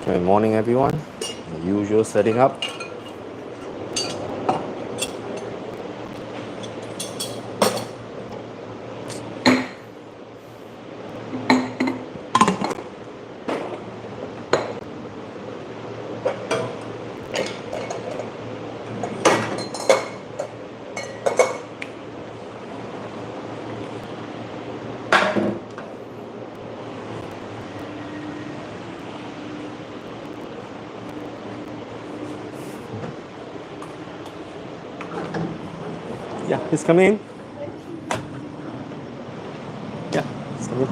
Good morning, everyone. The usual setting up. Yeah, please come in. Yeah, please come in.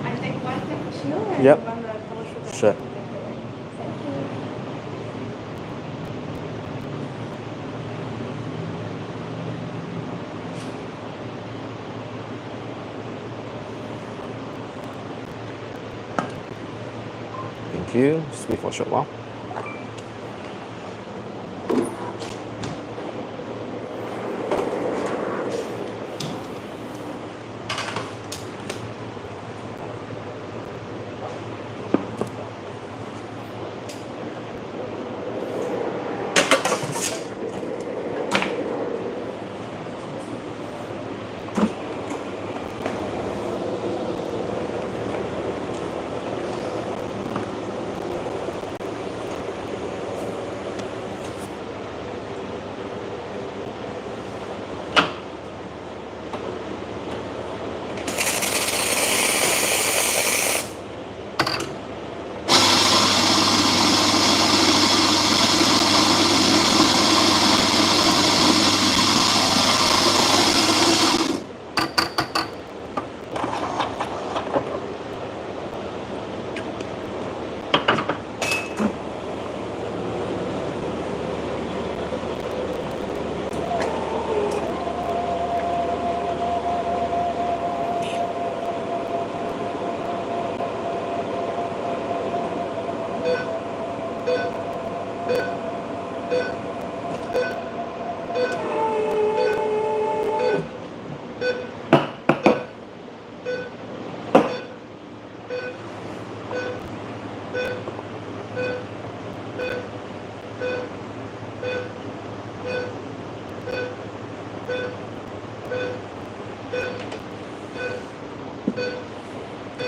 I take one cappuccino and Yep, one double sugar. sure. Thank you. Thank you. Just wait for a short while.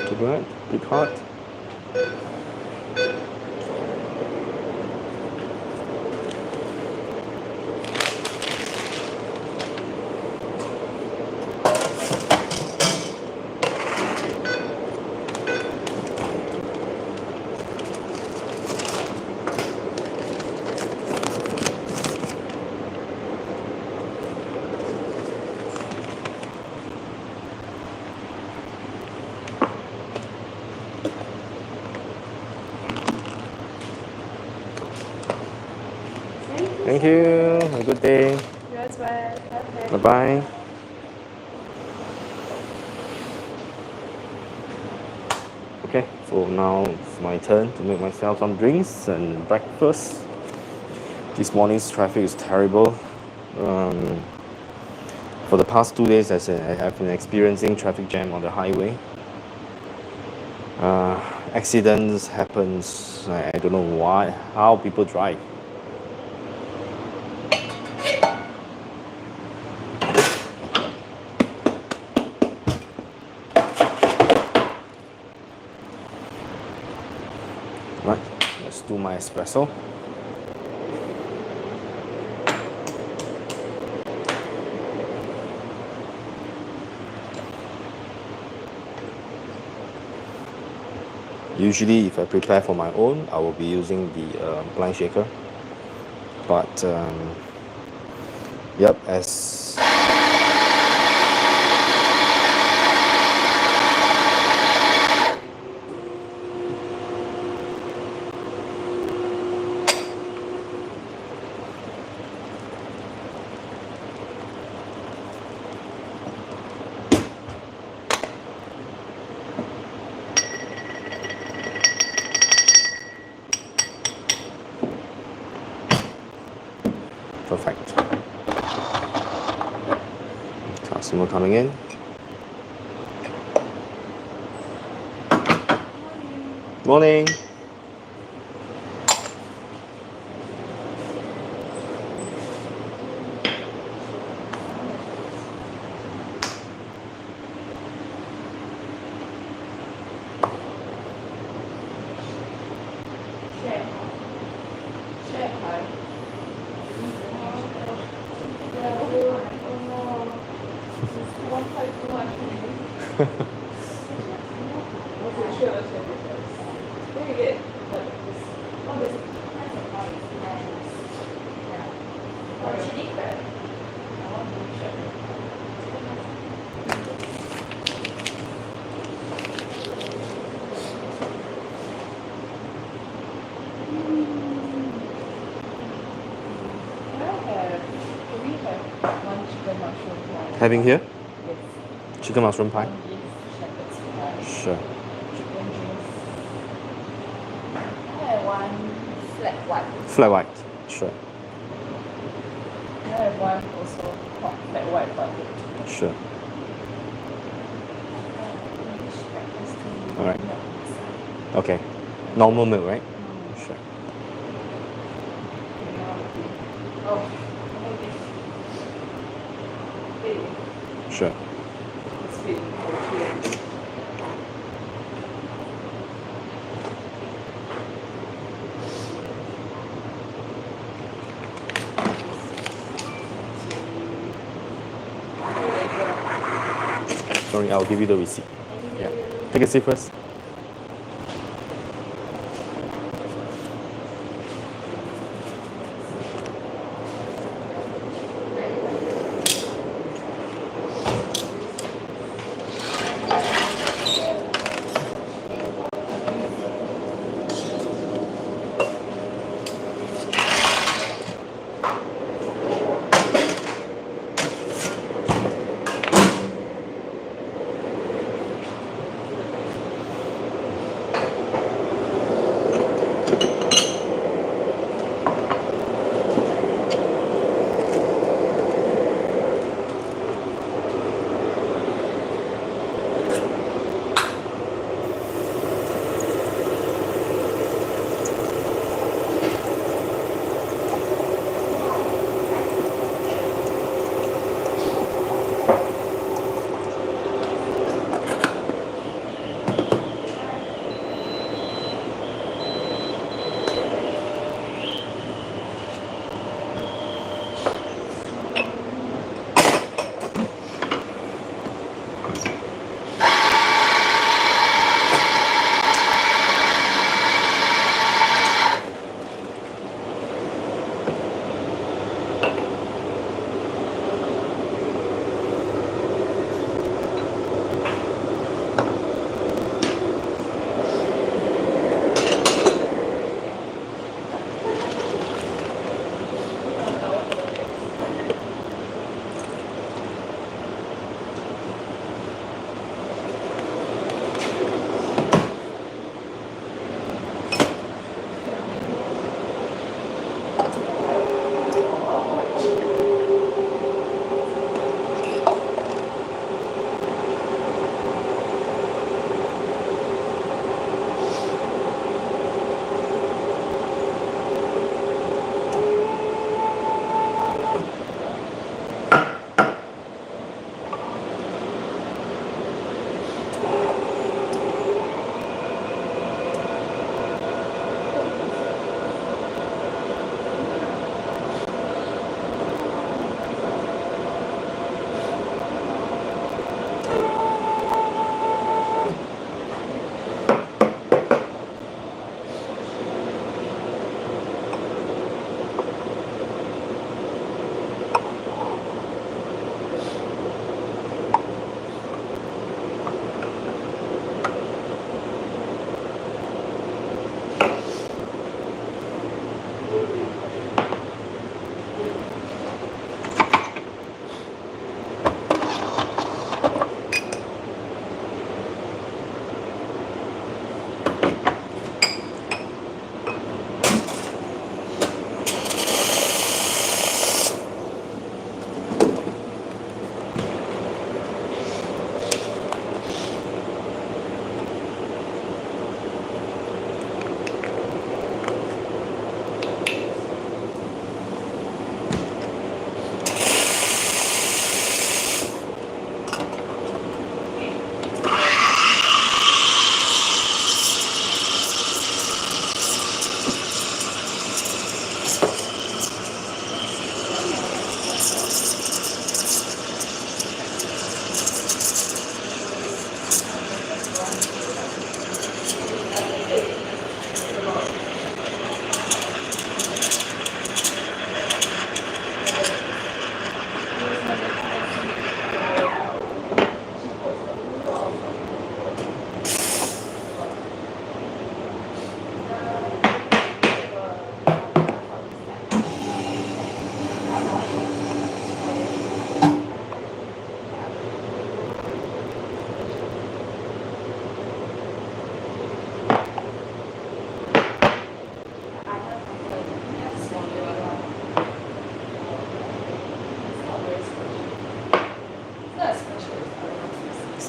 Too bad. Big heart. Thank you Thank so you. much. Have a good day. You as well. Bye Perfect. bye. Okay, so now it's my turn to make myself some drinks and breakfast. This morning's traffic is terrible. Um, for the past 2 days, I've been experiencing traffic jam on the highway. Accidents happens. I don't know why, how people drive. Right, let's do my espresso. Usually, if I prepare for my own, I will be using the blind shaker. But yep, as Perfect. Customer coming in. Morning. Having here? Chicken mushroom pie? Sure. One flat white. Flat white. Sure. I have one also hot flat white butter. Sure. All right. Okay. Normal milk, right? Sure. Oh. Sure. Sorry, I'll give you the receipt. Yeah. Take a seat first.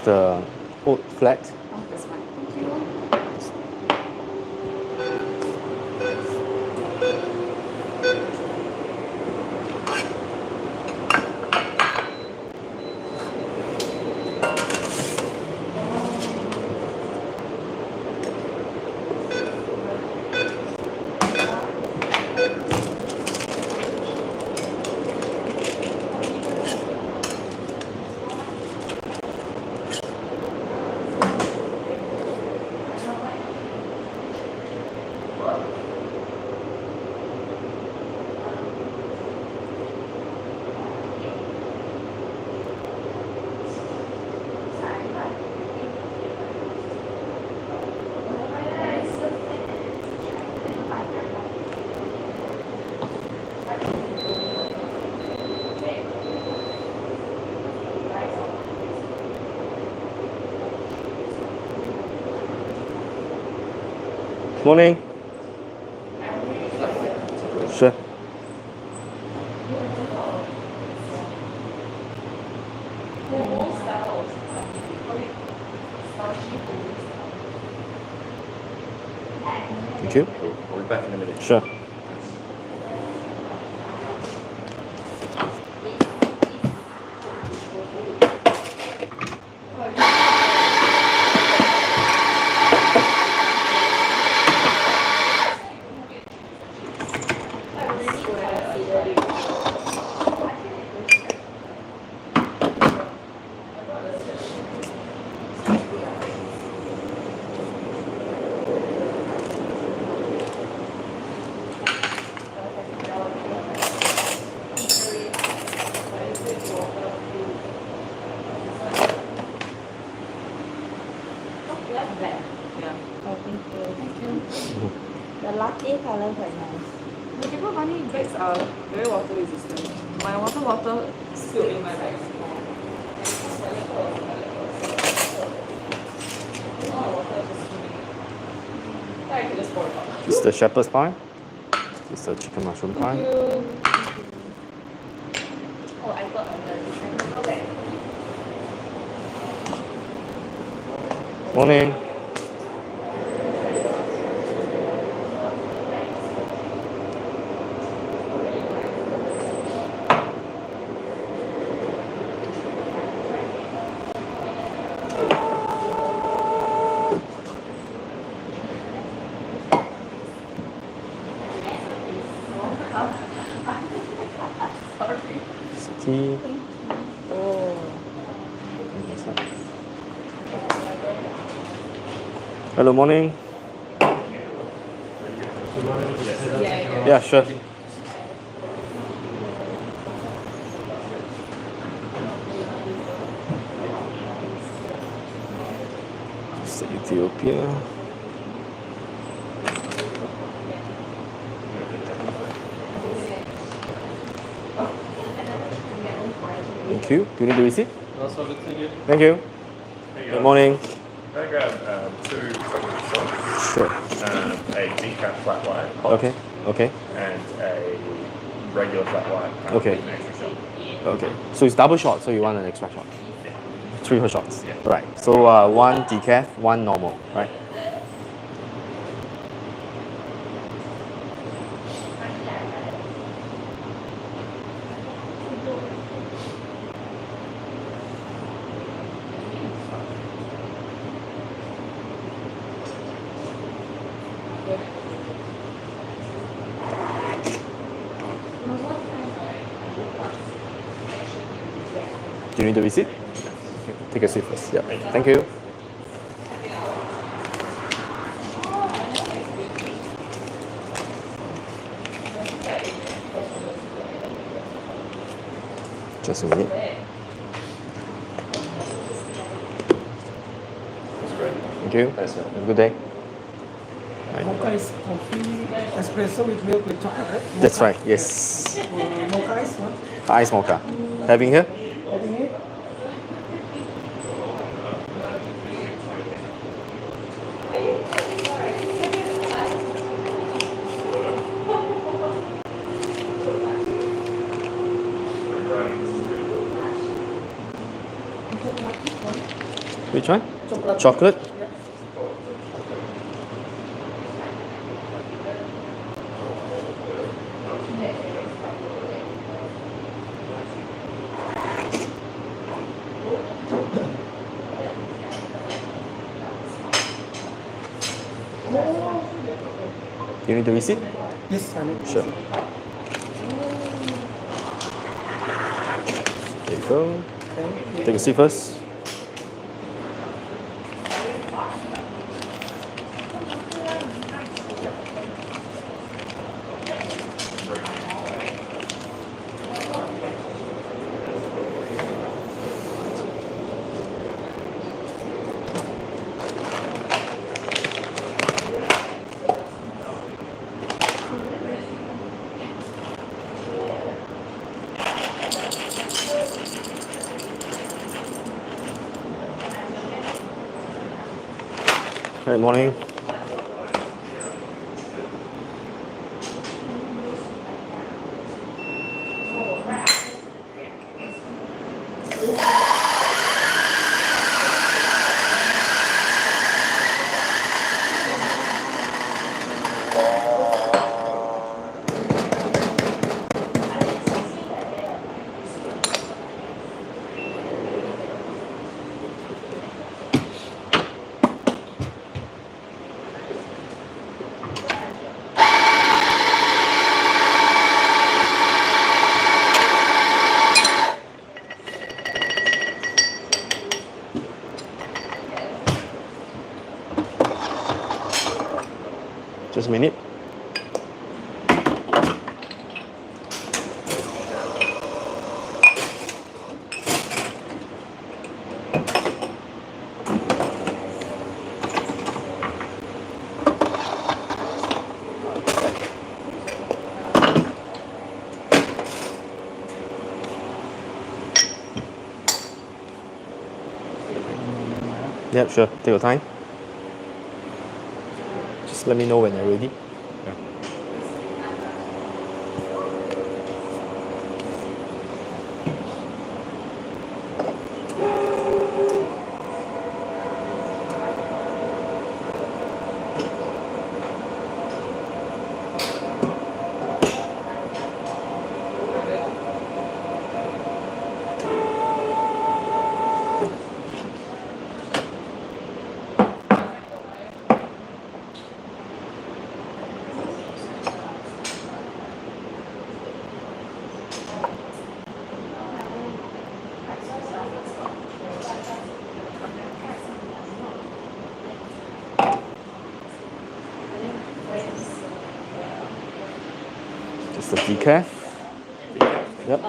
just hold flat. Oh, that's fine. Thank you. Morning. Sure. Thank you. We'll be back in a minute. Sure. Oh, thank you. The latte color quite nice. The paper bunny bags are very water resistant. My water bottle spilled in my bag. I can just pour it out. This is the shepherd's pie. This is the chicken mushroom pie. Oh, I got on the different. Okay. Morning. Tea. Oh. Hello, morning. Yeah, sure. It's Ethiopia. Thank you. Do you need the receipt? Also, good to you. Thank you. There you Good go. morning. I grab 2 chocolate shots, Sure. a decaf flat white, hot, Okay. Okay. and a regular flat white. Okay. With an extra shot. Okay. So it's double shot, so you want an extra shot. 3 whole shots. Yeah. Right. So one decaf, one normal, right? Do you need the receipt? Okay. Take a seat first. Yeah. Thank you. Just a minute. That's great. Thank you. Thanks, man. Have a good day. Mocha is coffee, espresso with milk with chocolate, right? That's Mocha. right. Yes. Mocha is one. Ice mocha. Having here? Having it. Which one? Chocolate. Chocolate? Yeah. You need the receipt? Yes, I need. Sure. There you go. Thank you. Take a seat first. Good morning. Just a minute. Yeah, sure. Take your time. Just let me know when you're ready. Just a decaf. Yep.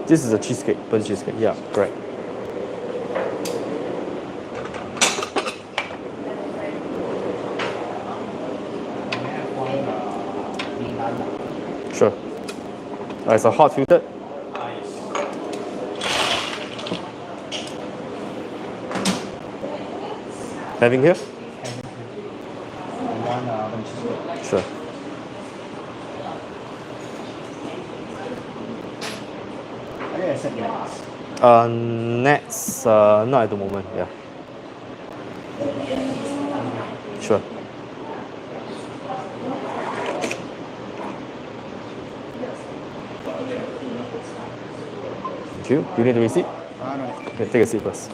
This is a cheesecake, burnt cheesecake. Yeah, correct. Sure. It's a hot filtered. Having here? Sure. Nets, not at the moment, yeah. Sure. Thank you. Do you need the receipt? Okay, take a seat first.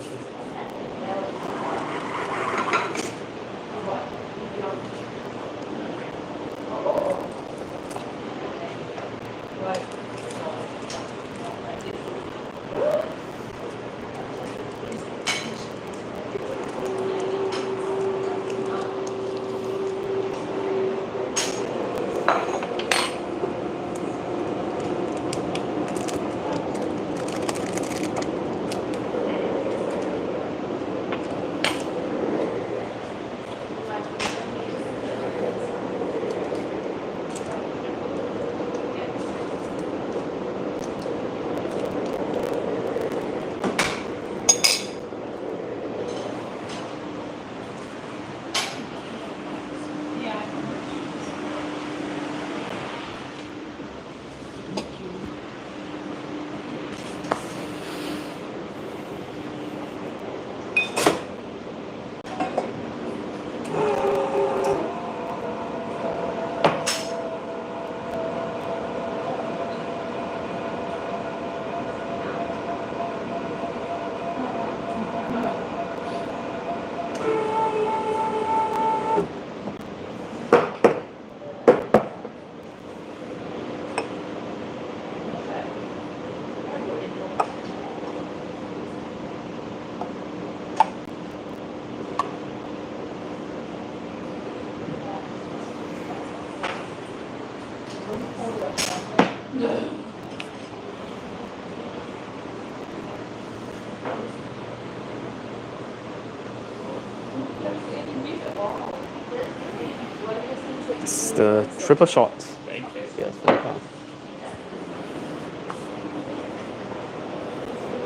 It's the triple shot. Thank you. Yes, welcome.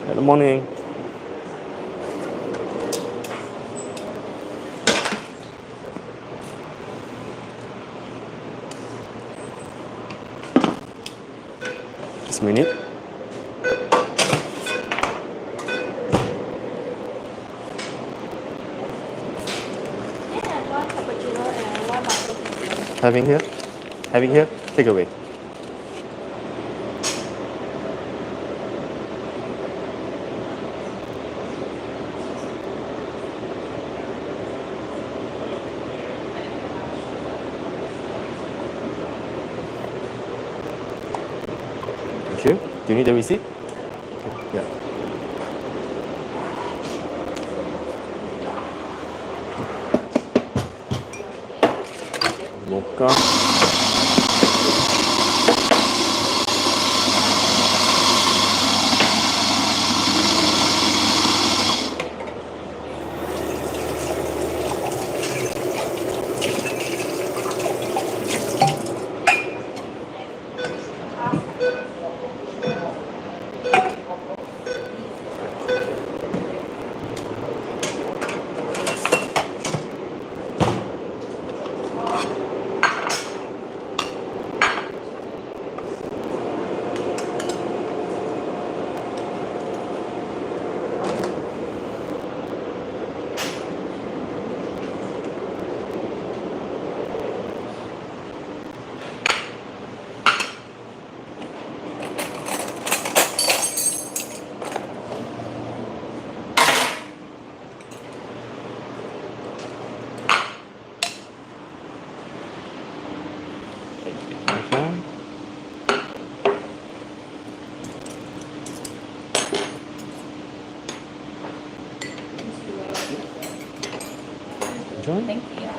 Good morning. Just a minute. Yeah, one cappuccino and one latte. Having here? Having here? Take away. Thank you. Do you need the receipt? Yeah. Mocha. Okay. Enjoy. Thank you.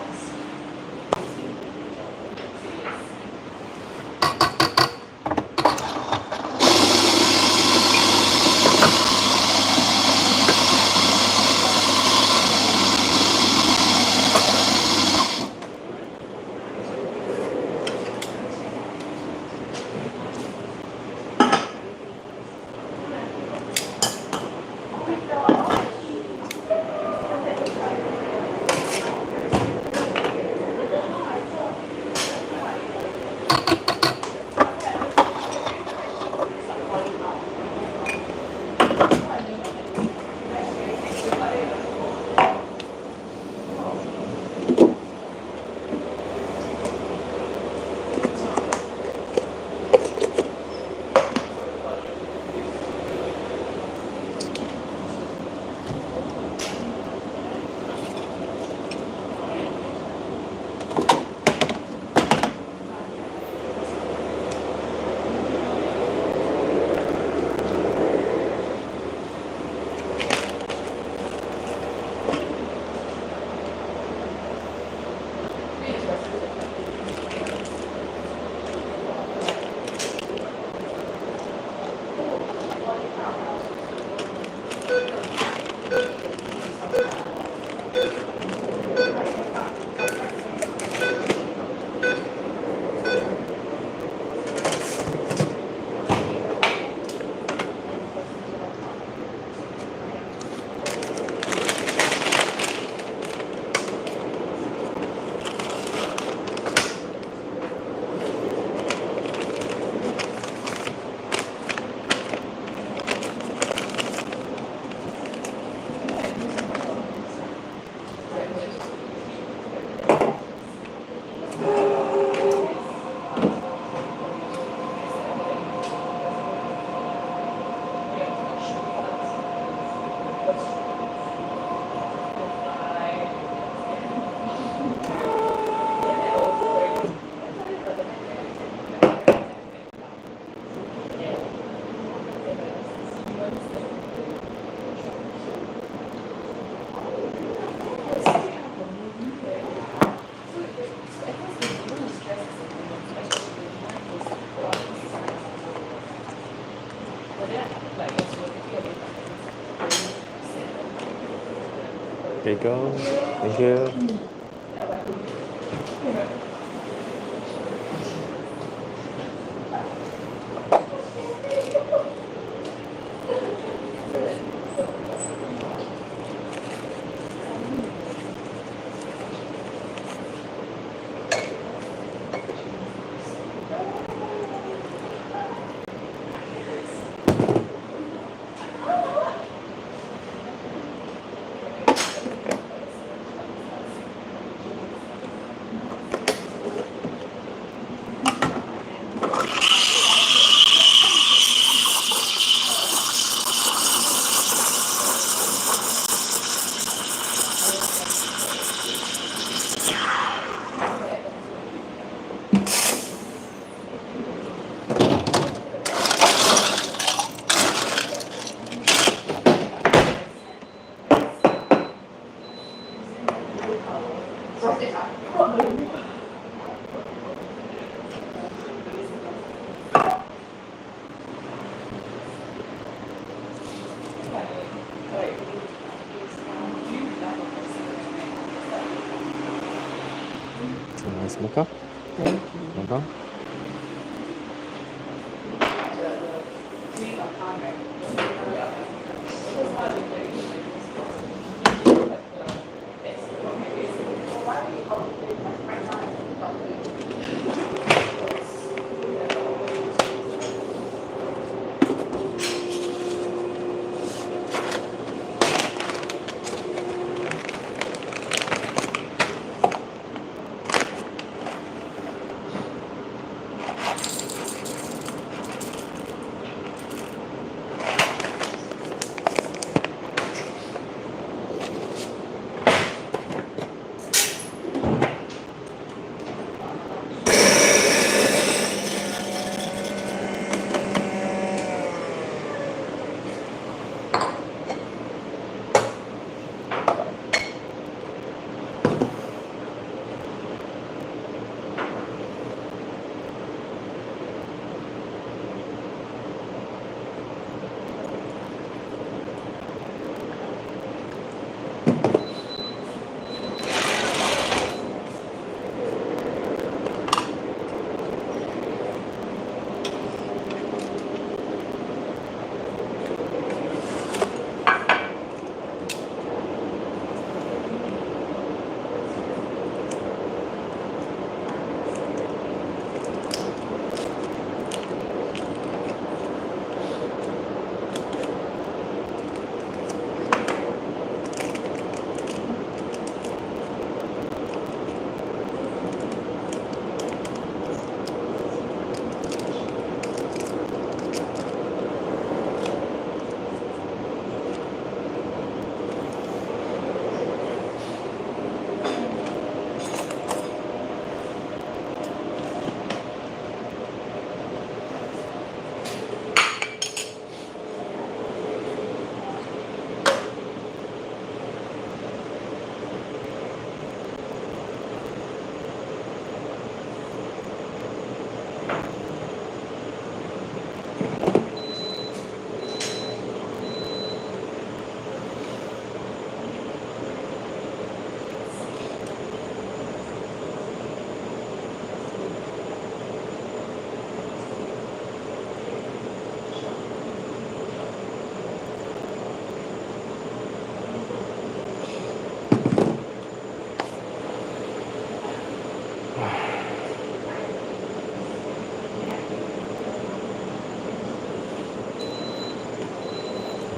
There you go. Thank you. Nice mocha. Mocha.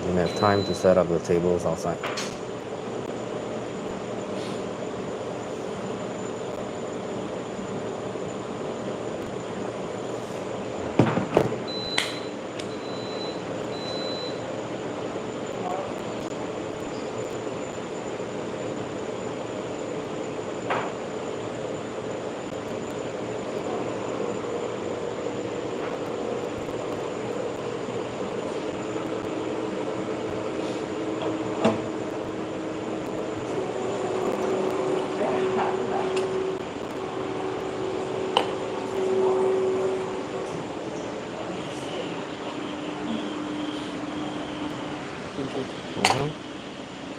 Didn't have time to set up the tables outside.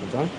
You done?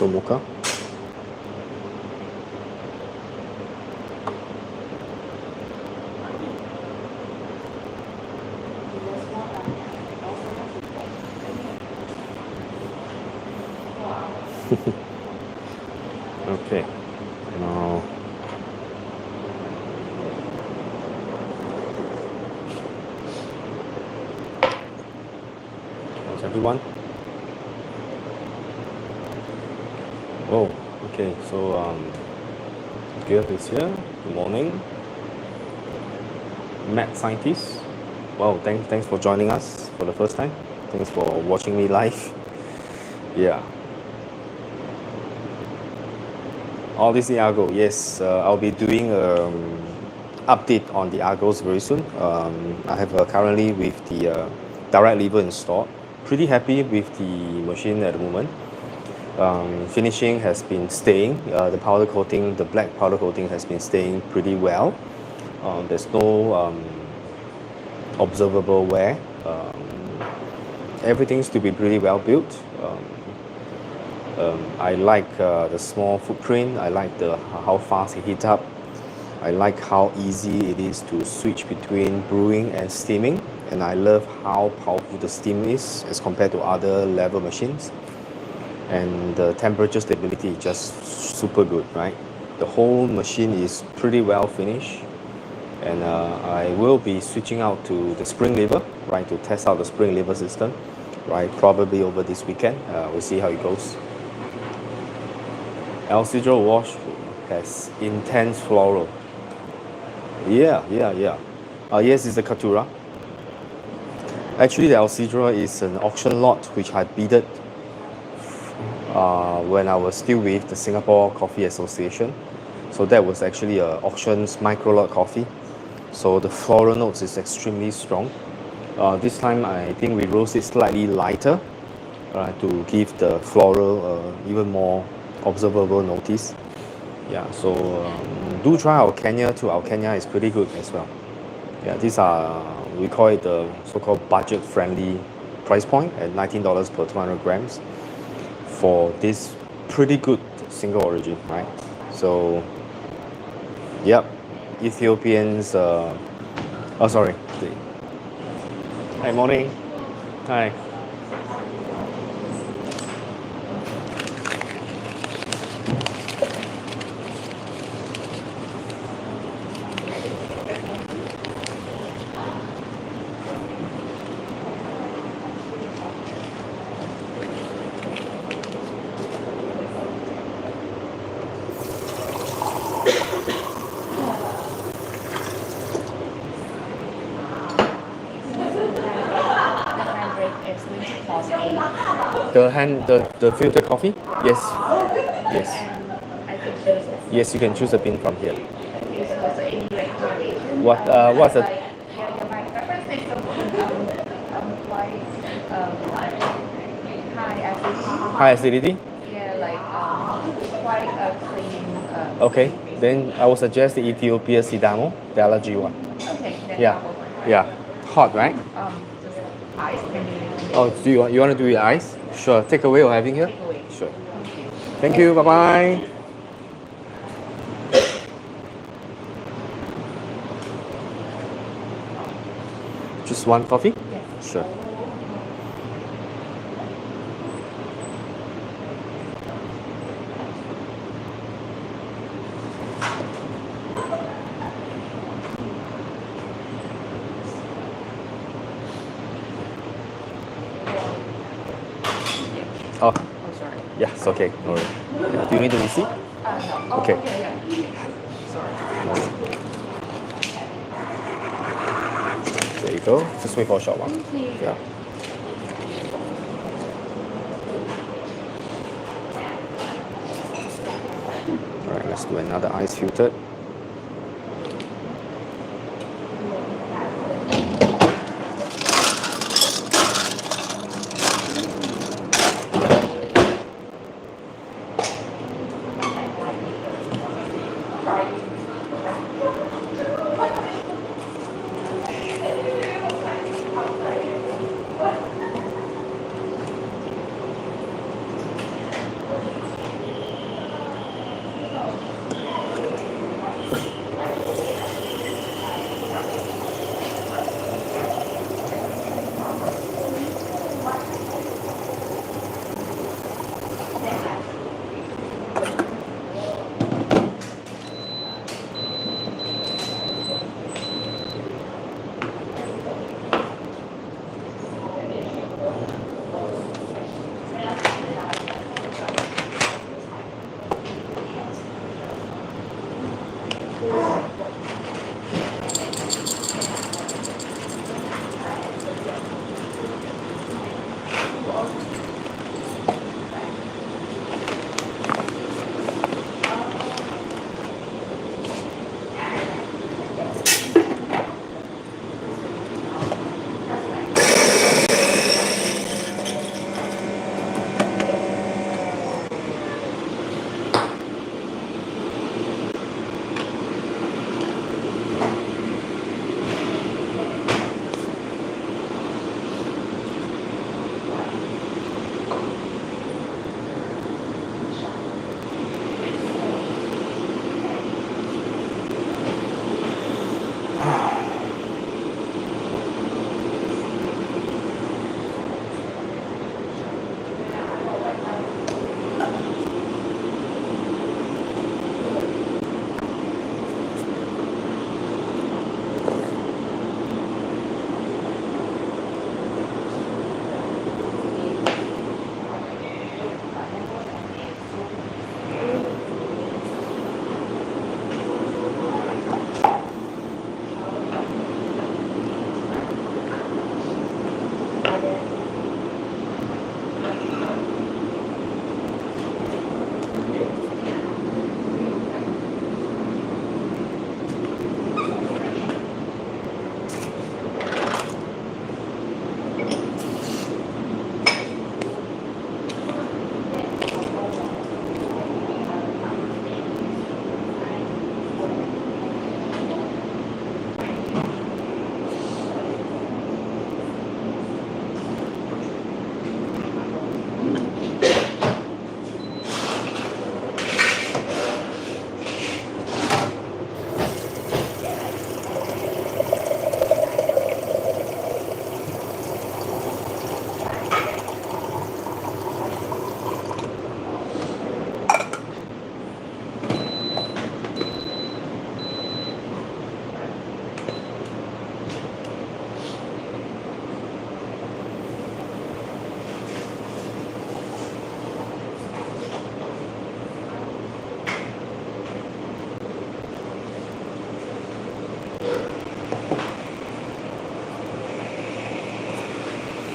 espresso mocha. Okay, now how's everyone? Oh, okay, so Geoff is here. Good morning. Mad scientist. Wow, thanks for joining us for the first time. Thanks for watching me live. Yeah. All this the Argo, yes. I'll be doing update on the Argos very soon. I have currently with the direct lever installed. Pretty happy with the machine at the moment. Finishing has been staying. The powder coating, the black powder coating has been staying pretty well. There's no observable wear. Everything's to be pretty well built. I like the small footprint. I like how fast it heats up. I like how easy it is to switch between brewing and steaming. And I love how powerful the steam is as compared to other level machines. And the temperature stability is just super good, right? The whole machine is pretty well finished. And I will be switching out to the spring lever, right, to test out the spring lever system, right, probably over this weekend. We'll see how it goes. El Cidro wash has intense floral. Yeah. Yes, it's a Catura. Actually, the El Cidro is an auction lot which I bidded when I was still with the Singapore Coffee Association. So that was actually a auctions micro lot coffee. So the floral notes is extremely strong. This time I think we roast it slightly lighter to give the floral even more observable notice. Yeah, so do try our Kenya too. Our Kenya is pretty good as well. Yeah, these are, we call it the so-called budget-friendly price point at $19 per 200 grams for this pretty good single origin, right? So, yep, Ethiopians, oh sorry. Hi, morning. Hi. The filter coffee? Yes. Yes, you can choose a bean from here. What's the high acidity? Yeah, like quite a clean. Okay, then I would suggest the Ethiopia Sidamo, the allergy one. Okay. Yeah. Hot, right? Just ice maybe. Oh, do you want to do it ice? Sure. Take away or having here? Take away. Sure. Thank you. Bye bye. Just one coffee? Yes. Sure. Oh, Oh, sorry. yeah, it's okay. No worry. Yeah, do you need the receipt? No. Okay. Sorry. There you go. Just wait for a short while. Yeah. All right, let's do another ice filtered.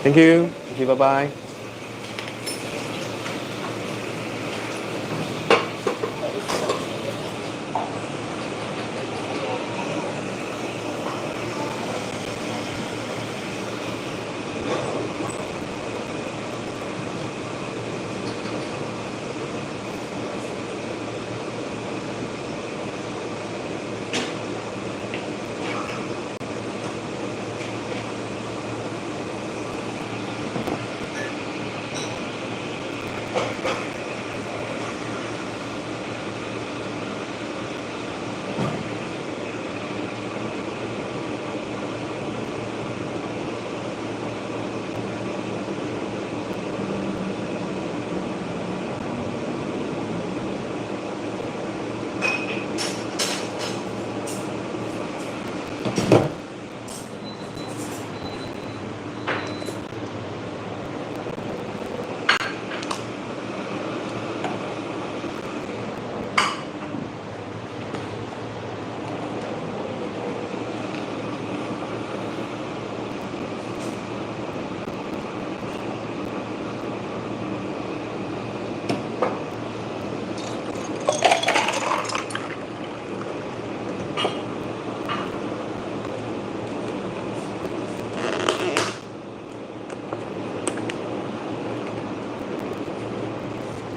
Thank you. Thank you. Bye bye.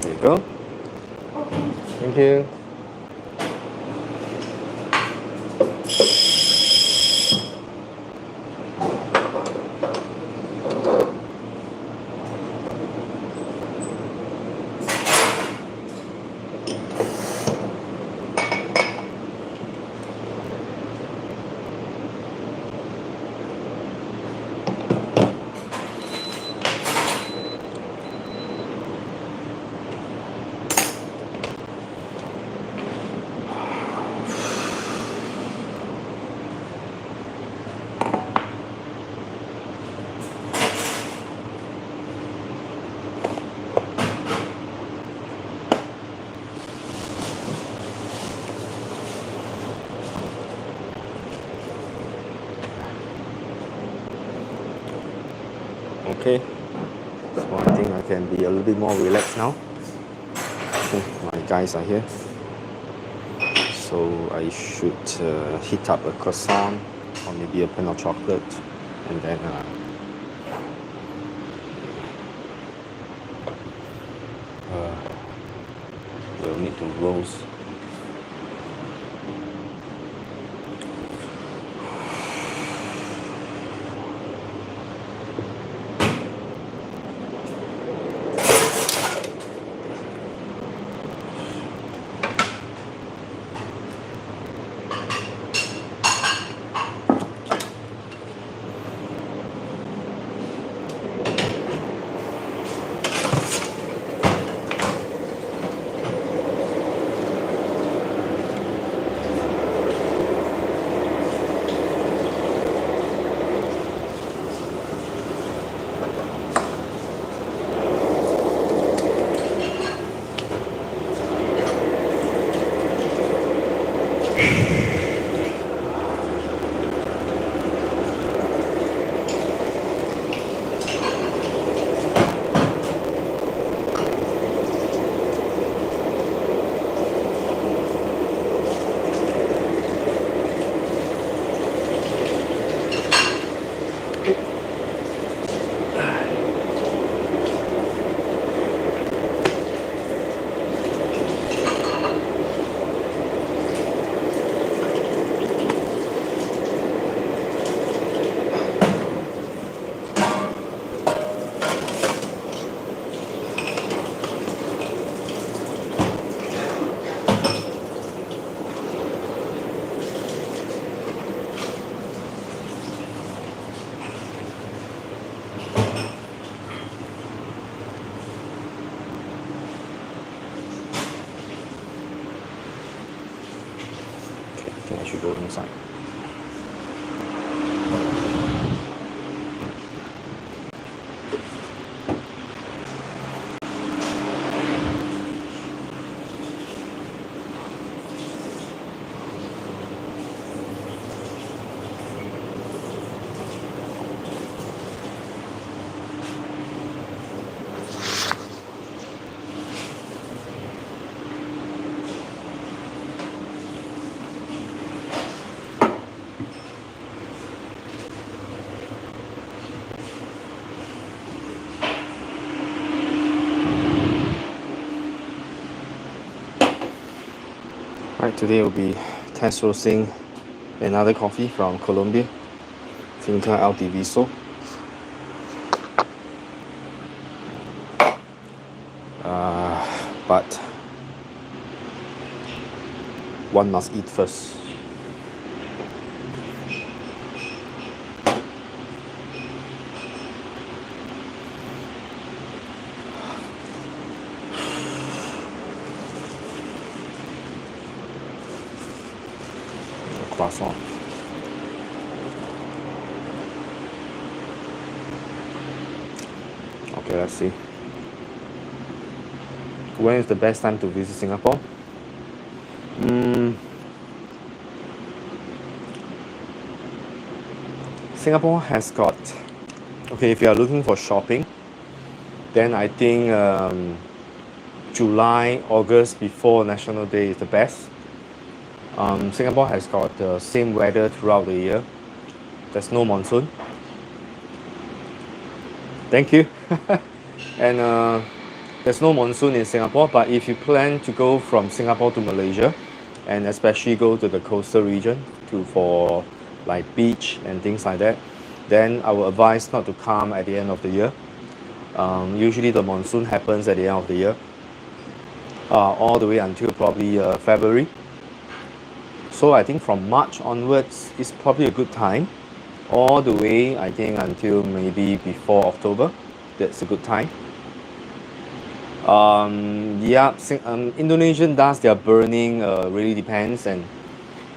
There you go. Thank you. Okay, so I think I can be a little bit more relaxed now. Okay, my guys are here, so I should heat up a croissant or maybe a pan of chocolate, and then we'll need to roast. Okay, I think I should go inside. Right, today will be test roasting another coffee from Colombia, Finca El Diviso. But one must eat first. Croissant. Okay, let's see. When is the best time to visit Singapore? Singapore has got, okay, if you are looking for shopping, then I think July, August before National Day is the best. Singapore has got the same weather throughout the year. There's no monsoon. Thank you. And there's no monsoon in Singapore, but if you plan to go from Singapore to Malaysia, and especially go to the coastal region for like beach and things like that, then I would advise not to come at the end of the year. Usually the monsoon happens at the end of the year, all the way until probably February. So I think from March onwards is probably a good time, all the way I think until maybe before October. That's a good time. Yeah, Indonesian does their burning really depends, and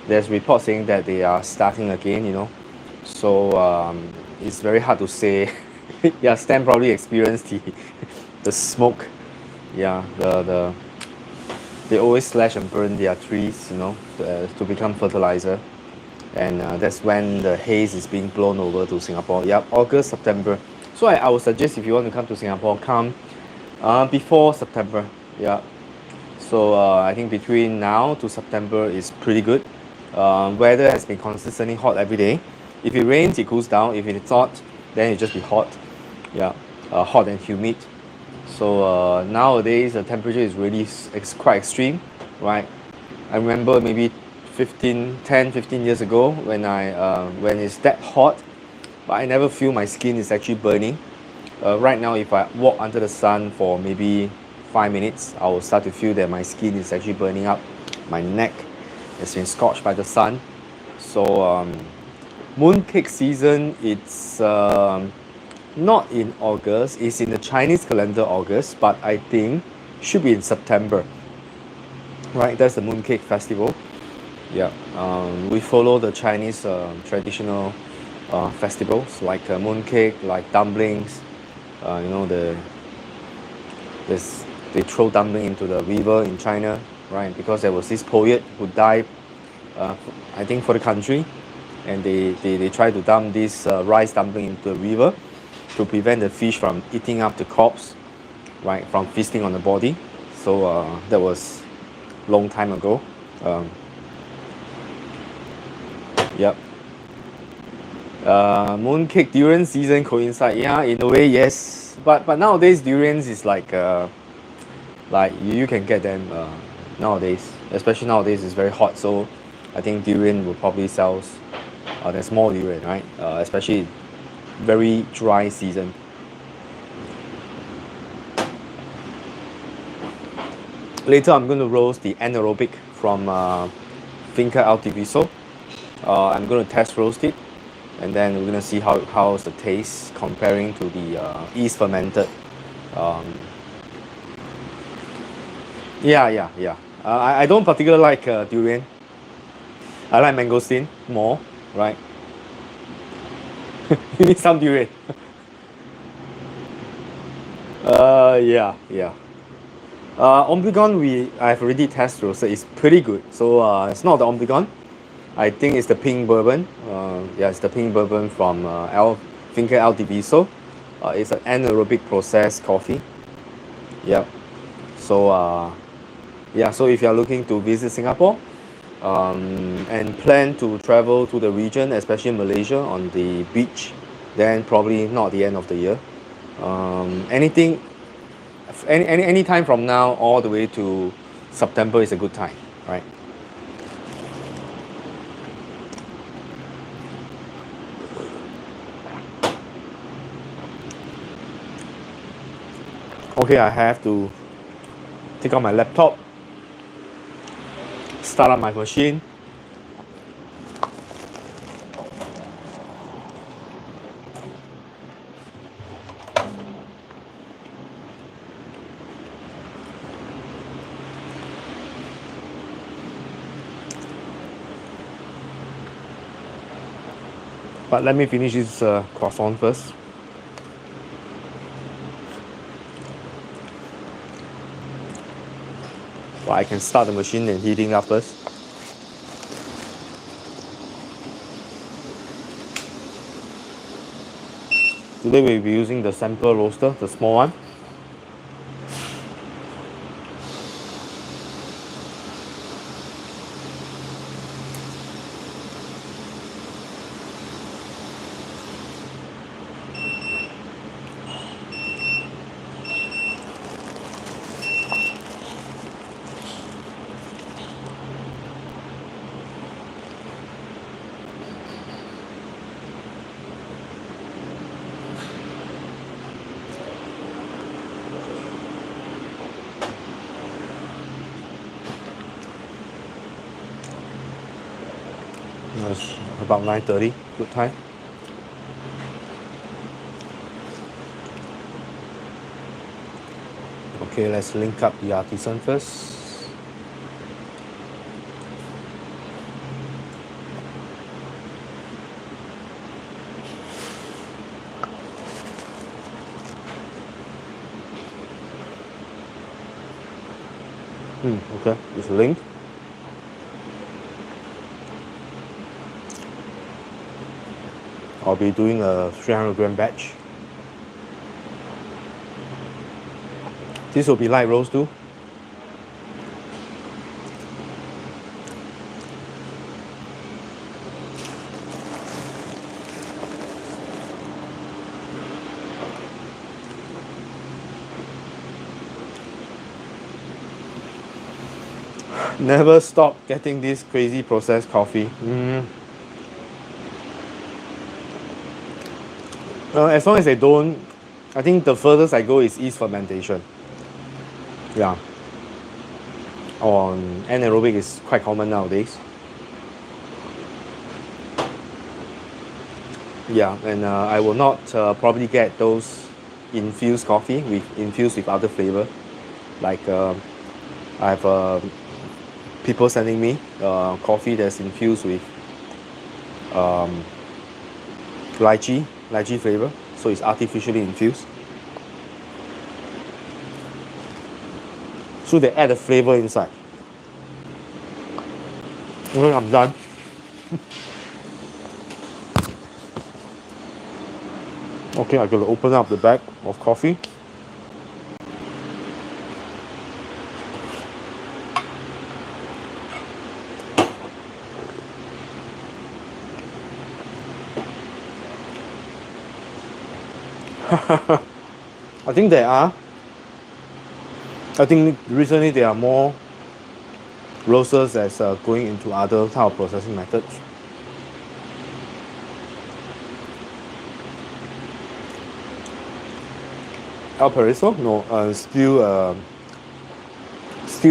there's reports saying that they are starting again, you know. So it's very hard to say. Yeah, Stan probably experienced the smoke. Yeah, they always slash and burn their trees, you know, to become fertilizer, and that's when the haze is being blown over to Singapore. Yeah, August, September. So I would suggest if you want to come to Singapore, come before September. Yeah. So I think between now to September is pretty good. Weather has been consistently hot every day. If it rains, it cools down. If it's hot, then it just be hot. Yeah, hot and humid. So nowadays the temperature is really quite extreme, right? I remember maybe 10-15 years ago when it's that hot, but I never feel my skin is actually burning. Right now, if I walk under the sun for maybe 5 minutes, I will start to feel that my skin is actually burning up. My neck has been scorched by the sun. So mooncake season, it's not in August. It's in the Chinese calendar August, but I think should be in September. Right, that's the mooncake festival. Yeah, we follow the Chinese traditional festivals like mooncake, like dumplings. You know, they throw dumpling into the river in China, right? Because there was this poet who died I think for the country, and they try to dump this rice dumpling into the river to prevent the fish from eating up the corpse, right, from feasting on the body. So that was long time ago. Um, yep. Mooncake durian season coincide. Yeah, in a way, yes. But nowadays durians is like you can get them nowadays. Especially nowadays, it's very hot. So I think durian will probably sell. There's more durian, right? Especially very dry season. Later, I'm going to roast the anaerobic from Finca El Diviso. I'm going to test roast it, and then we're going to see how's the taste comparing to the yeast fermented. Um, yeah. I don't particularly like durian. I like mangosteen more, right? You need some durian. Yeah. Ombligon, I've already tested roasted. It's pretty good. So it's not the Ombligon. I think it's the pink bourbon. Yeah, it's the pink bourbon from Finca El Diviso. It's an anaerobic processed coffee. Yep. So yeah, so if you're looking to visit Singapore and plan to travel to the region, especially Malaysia on the beach, then probably not the end of the year. Any time from now all the way to September is a good time, right? Okay, I have to take out my laptop, start up my machine. But let me finish this croissant first. Well, I can start the machine and heating up first. Today we'll be using the sampler roaster, the small one. It's about 9:30, good time. Okay, let's link up the artisan first. Okay, it's linked. I'll be doing a 300-gram batch. This will be light roast too. Never stop getting this crazy processed coffee. As long as they don't, I think the furthest I go is yeast fermentation. Yeah. On anaerobic is quite common nowadays. Yeah, and I will not probably get those infused coffee infused with other flavor. Like I have people sending me coffee that's infused with lychee flavor, so it's artificially infused. So they add a flavor inside. Okay, I'm done. Okay, I'm gonna open up the bag of coffee. I think there are. I think recently there are more roasters that's going into other type of processing methods. El Pariso? No, still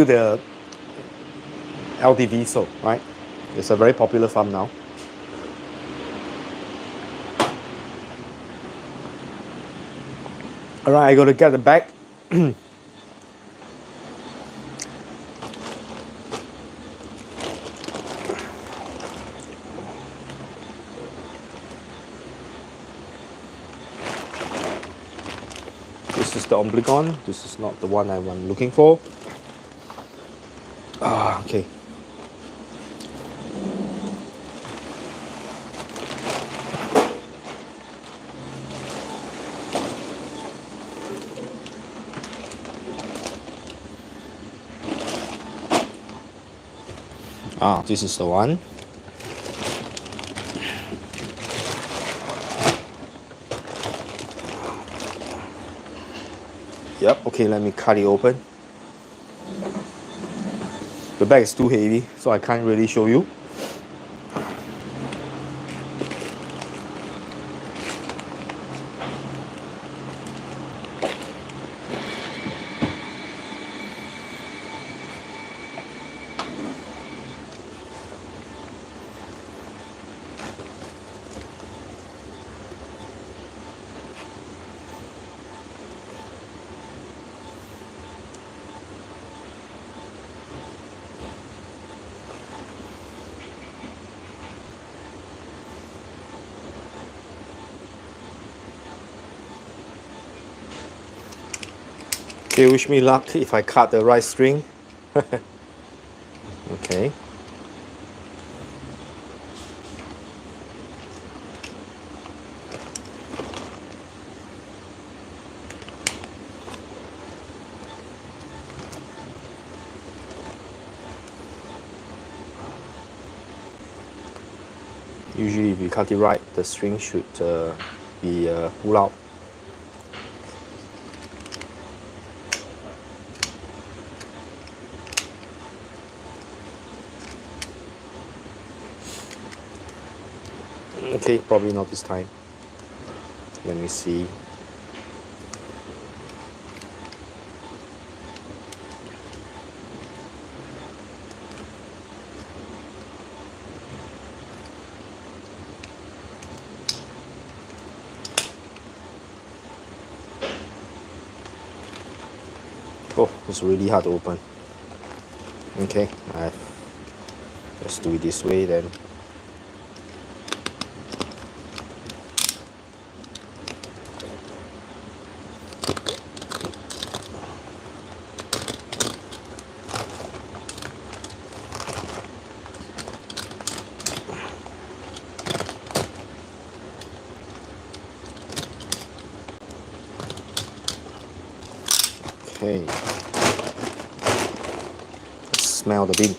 the El Diviso, right? It's a very popular farm now. Alright, I gotta get the bag. This is the Obligón. This is not the one I'm looking for. Ah, okay. Ah, this is the one. Yep, okay, let me cut it open. The bag is too heavy, so I can't really show you. Okay, wish me luck if I cut the right string. Okay. Usually if you cut it right, the string should be pulled out. Okay, probably not this time. Let me see. Oh, it's really hard to open. Okay, let's do it this way then. Okay. Let's smell the bean.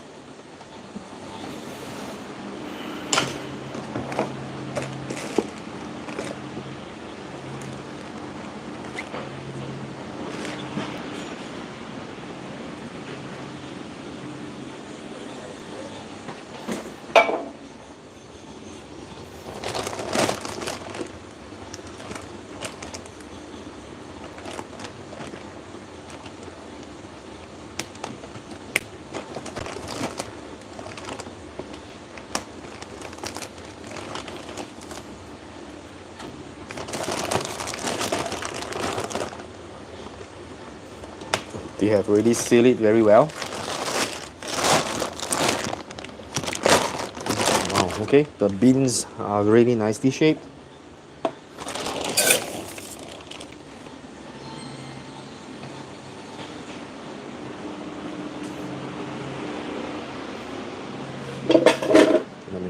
They have really sealed it very well. Wow, okay, the beans are really nicely shaped.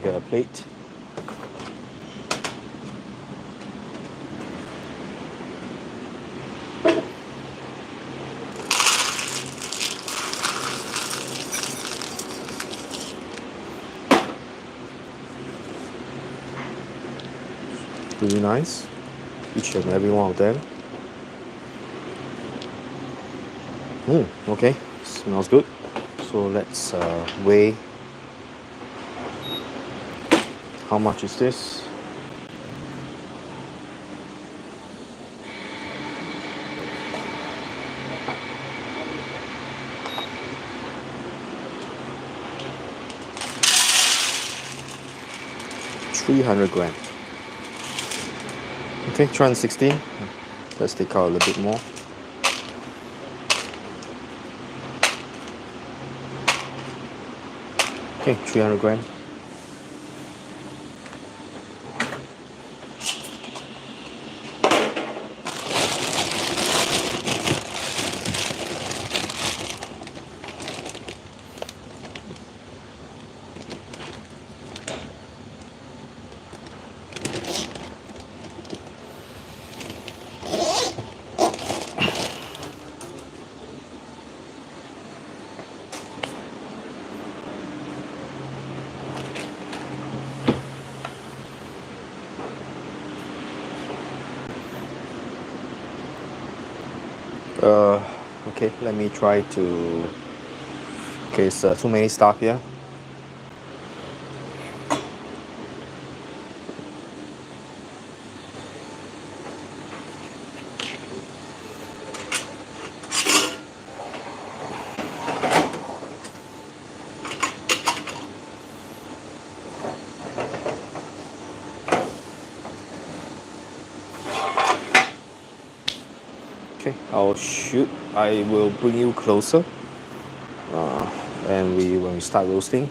get a plate. Really nice, each and every one of them. Okay, smells good. So let's weigh. How much is this? $300. Okay, 316. Let's take out a little bit more. Okay, 300 gram. Okay, let me try to. Okay, it's too many stuff here. Okay, I will bring you closer, and when we start roasting.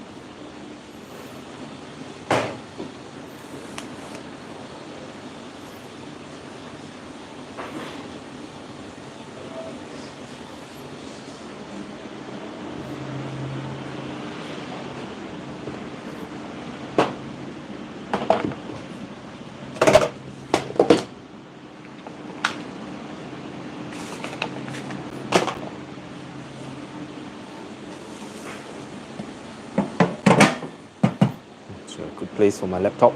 So a good place for my laptop.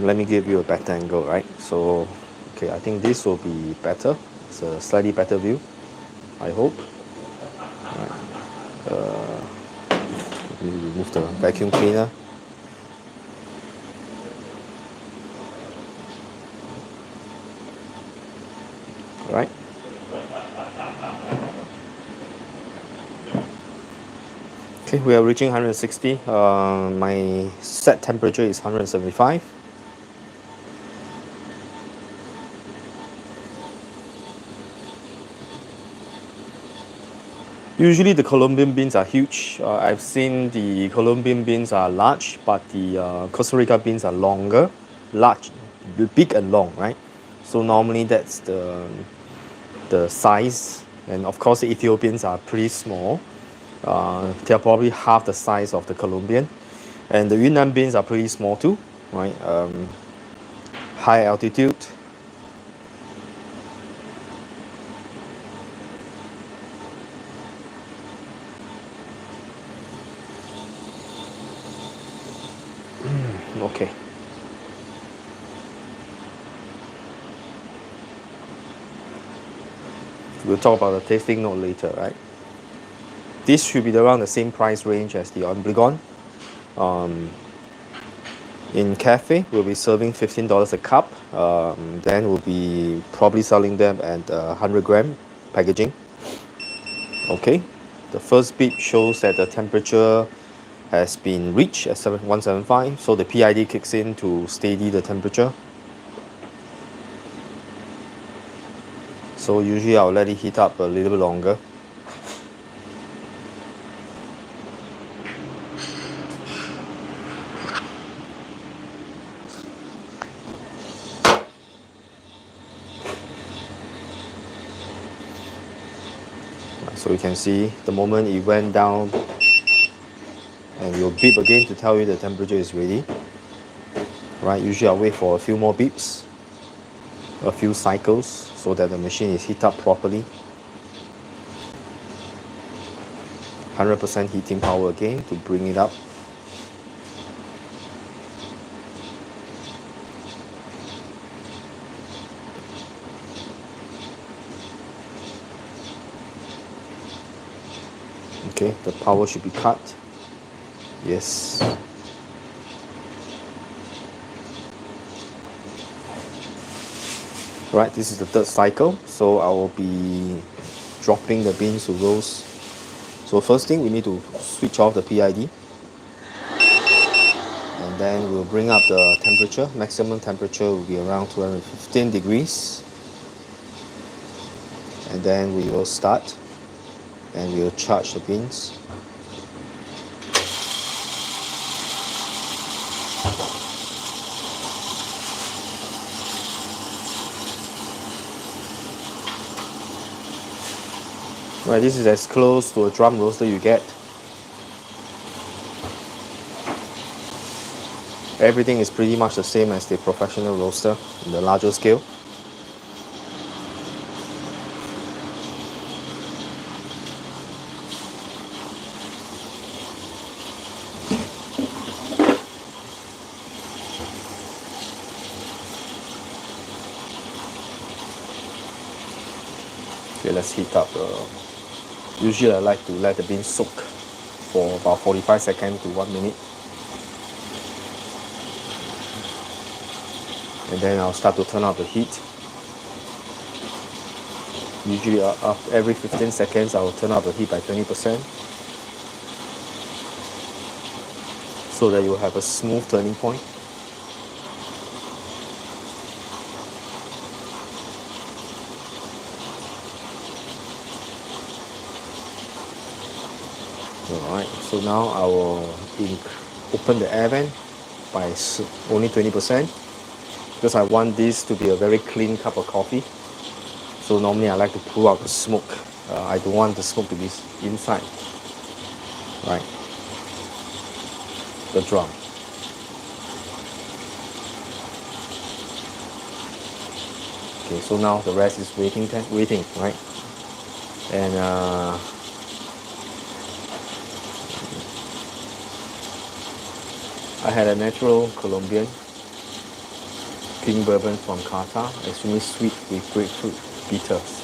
Let me give you a better angle, right? So, okay, I think this will be better. It's a slightly better view, I hope. Right. Let me remove the vacuum cleaner. Right. Okay, we are reaching 160. My set temperature is 175. Usually the Colombian beans are huge. I've seen the Colombian beans are large, but the Costa Rica beans are longer, large, big and long, right? So normally that's the size, and of course the Ethiopians are pretty small. They're probably half the size of the Colombian, and the Yunnan beans are pretty small too, right? High altitude. Okay. We'll talk about the tasting note later, right? This should be around the same price range as the Obligón. In cafe, we'll be serving $15 a cup. Then we'll be probably selling them at 100-gram packaging. Okay, the first beep shows that the temperature has been reached at 175, so the PID kicks in to steady the temperature. So usually I'll let it heat up a little bit longer. So you can see the moment it went down, and you'll beep again to tell you the temperature is ready. Right, usually I'll wait for a few more beeps, a few cycles, so that the machine is heated up properly. 100% heating power again to bring it up. Okay, the power should be cut. Yes. Right, this is the third cycle, so I will be dropping the beans to roast. So first thing, we need to switch off the PID, and then we'll bring up the temperature. Maximum temperature will be around 215 degrees, and then we will start, and we will charge the beans. Right, this is as close to a drum roaster you get. Everything is pretty much the same as the professional roaster in the larger scale. Okay, let's heat up. Usually I like to let the beans soak for about 45 seconds to 1 minute. And then I'll start to turn up the heat. Usually after every 15 seconds I'll turn up the heat by 20%, so that you have a smooth turning point. Alright, so now I will open the air vent by only 20%, because I want this to be a very clean cup of coffee. So normally I like to pull out the smoke. I don't want the smoke to be inside. Right, the drum. Okay, so now the rest is waiting, right? And I had a natural Colombian pink bourbon from Qatar, extremely sweet with grapefruit bitters.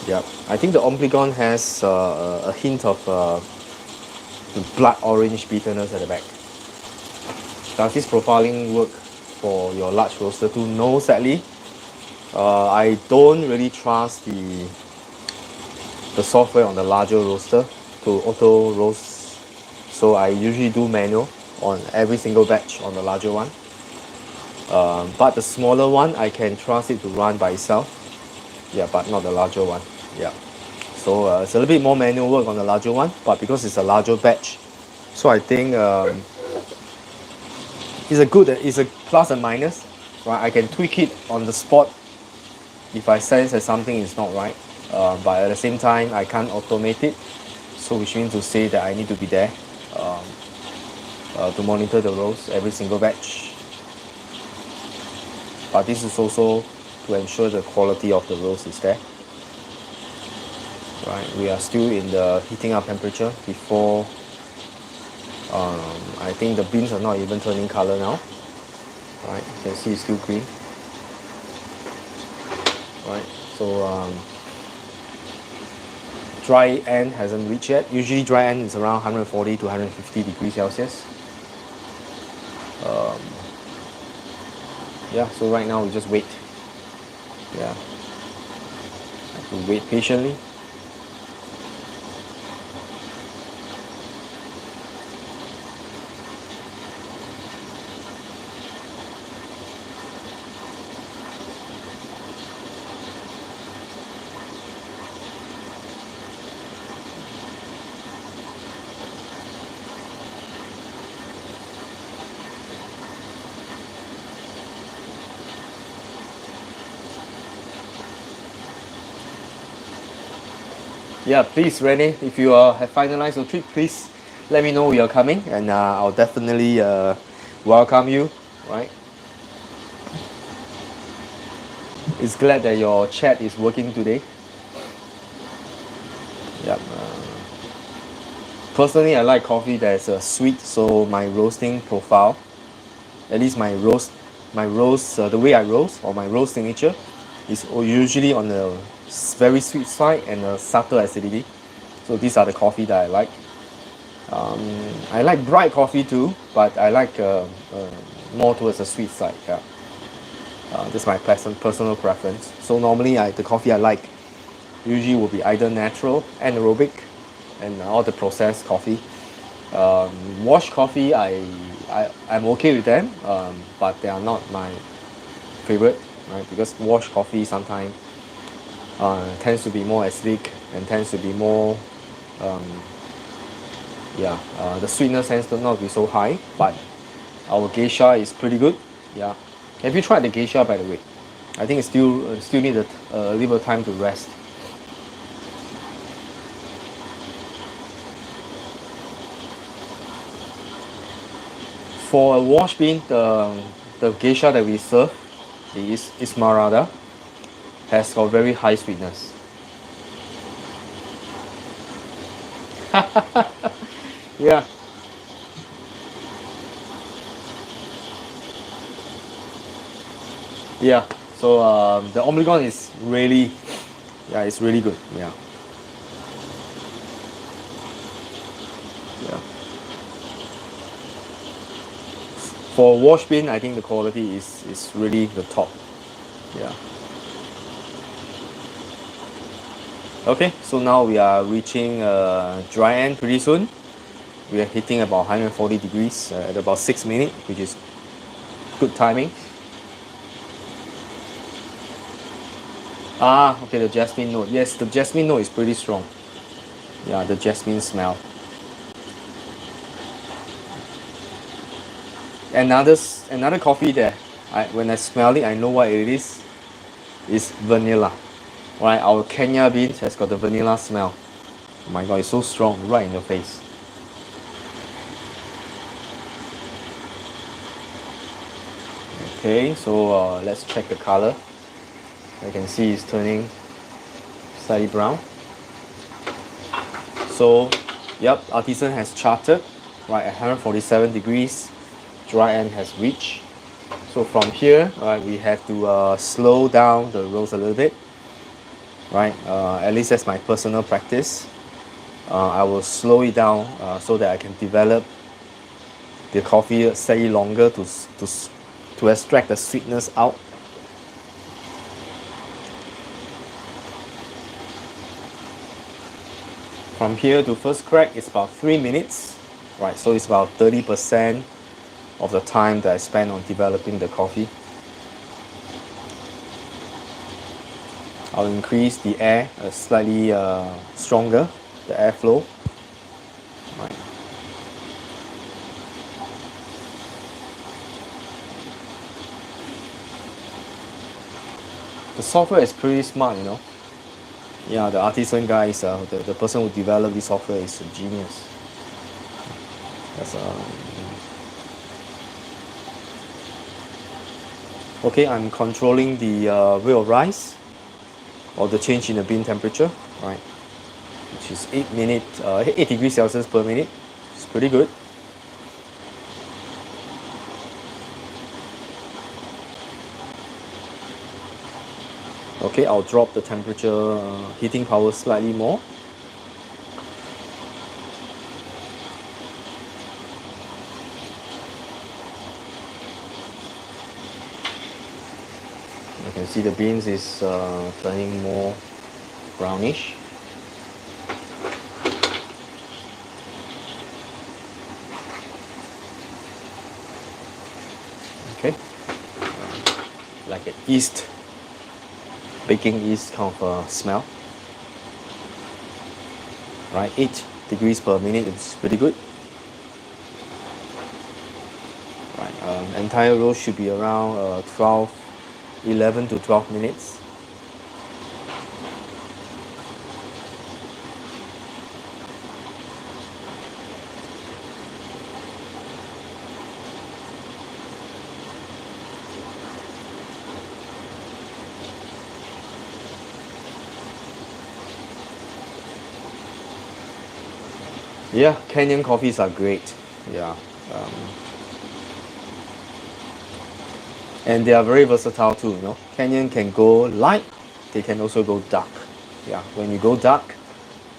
Yeah, I think the Ompligon has a hint of blood orange bitterness at the back. Does this profiling work for your large roaster too? No, sadly. I don't really trust the software on the larger roaster to auto roast, so I usually do manual on every single batch on the larger one. But the smaller one, I can trust it to run by itself. Yeah, but not the larger one. Yeah. So it's a little bit more manual work on the larger one, but because it's a larger batch, so I think it's a plus and minus, right? I can tweak it on the spot if I sense that something is not right, but at the same time I can't automate it, so which means to say that I need to be there to monitor the roast every single batch. But this is also to ensure the quality of the roast is there. Right, we are still in the heating up temperature before. I think the beans are not even turning color now. Right, you can see it's still green. Right, so dry end hasn't reached yet. Usually dry end is around 140 to 150 degrees Celsius. Yeah, so right now we just wait. Yeah, have to wait patiently. Yeah, please, Renee, if you have finalized your trip, please let me know you're coming, and I'll definitely welcome you. Right? It's glad that your chat is working today. Yep. Personally, I like coffee that's sweet, so my roasting profile, at least my roast, the way I roast or my roast signature, is usually on the very sweet side and a subtle acidity. So these are the coffee that I like. I like bright coffee too, but I like more towards the sweet side. Yeah, that's my personal preference. So normally, the coffee I like usually will be either natural, anaerobic, and all the processed coffee. Washed coffee, I'm okay with them, but they are not my favorite, right? Because washed coffee sometimes tends to be more acidic and tends to be more, the sweetness tends to not be so high. But our geisha is pretty good. Yeah, have you tried the geisha, by the way? I think it still need a little time to rest. For a wash bean, the geisha that we serve is Ismarada, has got very high sweetness. Yeah, yeah. So the Ombligon is really, yeah, it's really good. Yeah, yeah. For wash bean, I think the quality is really the top. Yeah. Okay, so now we are reaching dry end pretty soon. We are hitting about 140 degrees at about 6 minutes, which is good timing. Ah, okay, the jasmine note. Yes, the jasmine note is pretty strong. Yeah, the jasmine smell. Another coffee that when I smell it, I know what it is vanilla. Right, our Kenya beans has got the vanilla smell. Oh my god, it's so strong, right in your face. Okay, so let's check the color. I can see it's turning slightly brown. So, yep, artisan has charted right at 147 degrees. Dry end has reached. So from here, we have to slow down the roast a little bit. Right, at least that's my personal practice. I will slow it down so that I can develop the coffee slightly longer to extract the sweetness out. From here to first crack is about 3 minutes, right? So it's about 30% of the time that I spend on developing the coffee. I'll increase the air slightly stronger, the airflow. Right. The software is pretty smart, you know. Yeah, the artisan guys, the person who developed this software is a genius. That's okay. I'm controlling the rate of rise or the change in the bean temperature, right? Which is 8 degrees Celsius per minute. It's pretty good. Okay, I'll drop the temperature, heating power slightly more. You can see the beans is turning more brownish. Okay, like an yeast, baking yeast kind of smell. Right, 8 degrees per minute is pretty good. Right, entire roast should be around 11 to 12 minutes. Yeah, Kenyan coffees are great. Yeah. And they are very versatile too, you know. Kenyan can go light, they can also go dark. Yeah, when you go dark,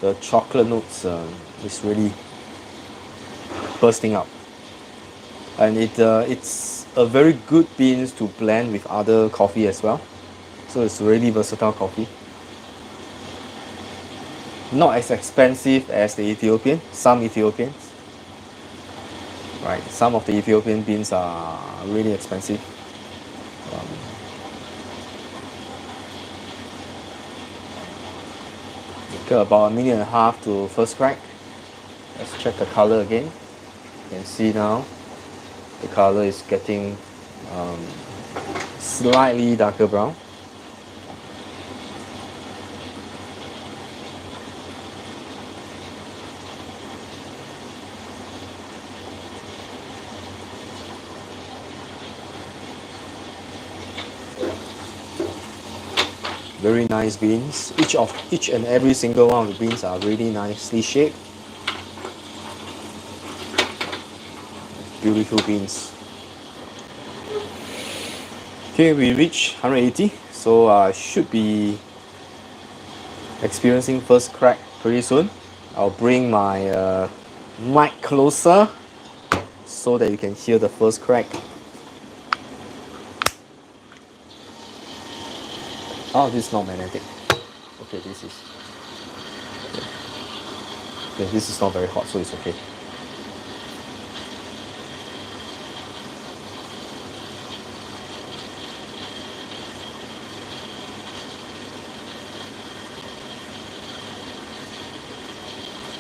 the chocolate notes is really bursting up. And it's a very good beans to blend with other coffee as well. So it's really versatile coffee. Not as expensive as the Ethiopian, some Ethiopians. Right, some of the Ethiopian beans are really expensive. Got about 1.5 minutes to first crack. Let's check the color again. You can see now the color is getting slightly darker brown. Very nice beans. Each and every single one of the beans are really nicely shaped. Beautiful beans. Okay, we reached 180, so I should be experiencing first crack pretty soon. I'll bring my mic closer so that you can hear the first crack. Oh, this is not magnetic. Okay, this is. Okay, this is not very hot, so it's okay.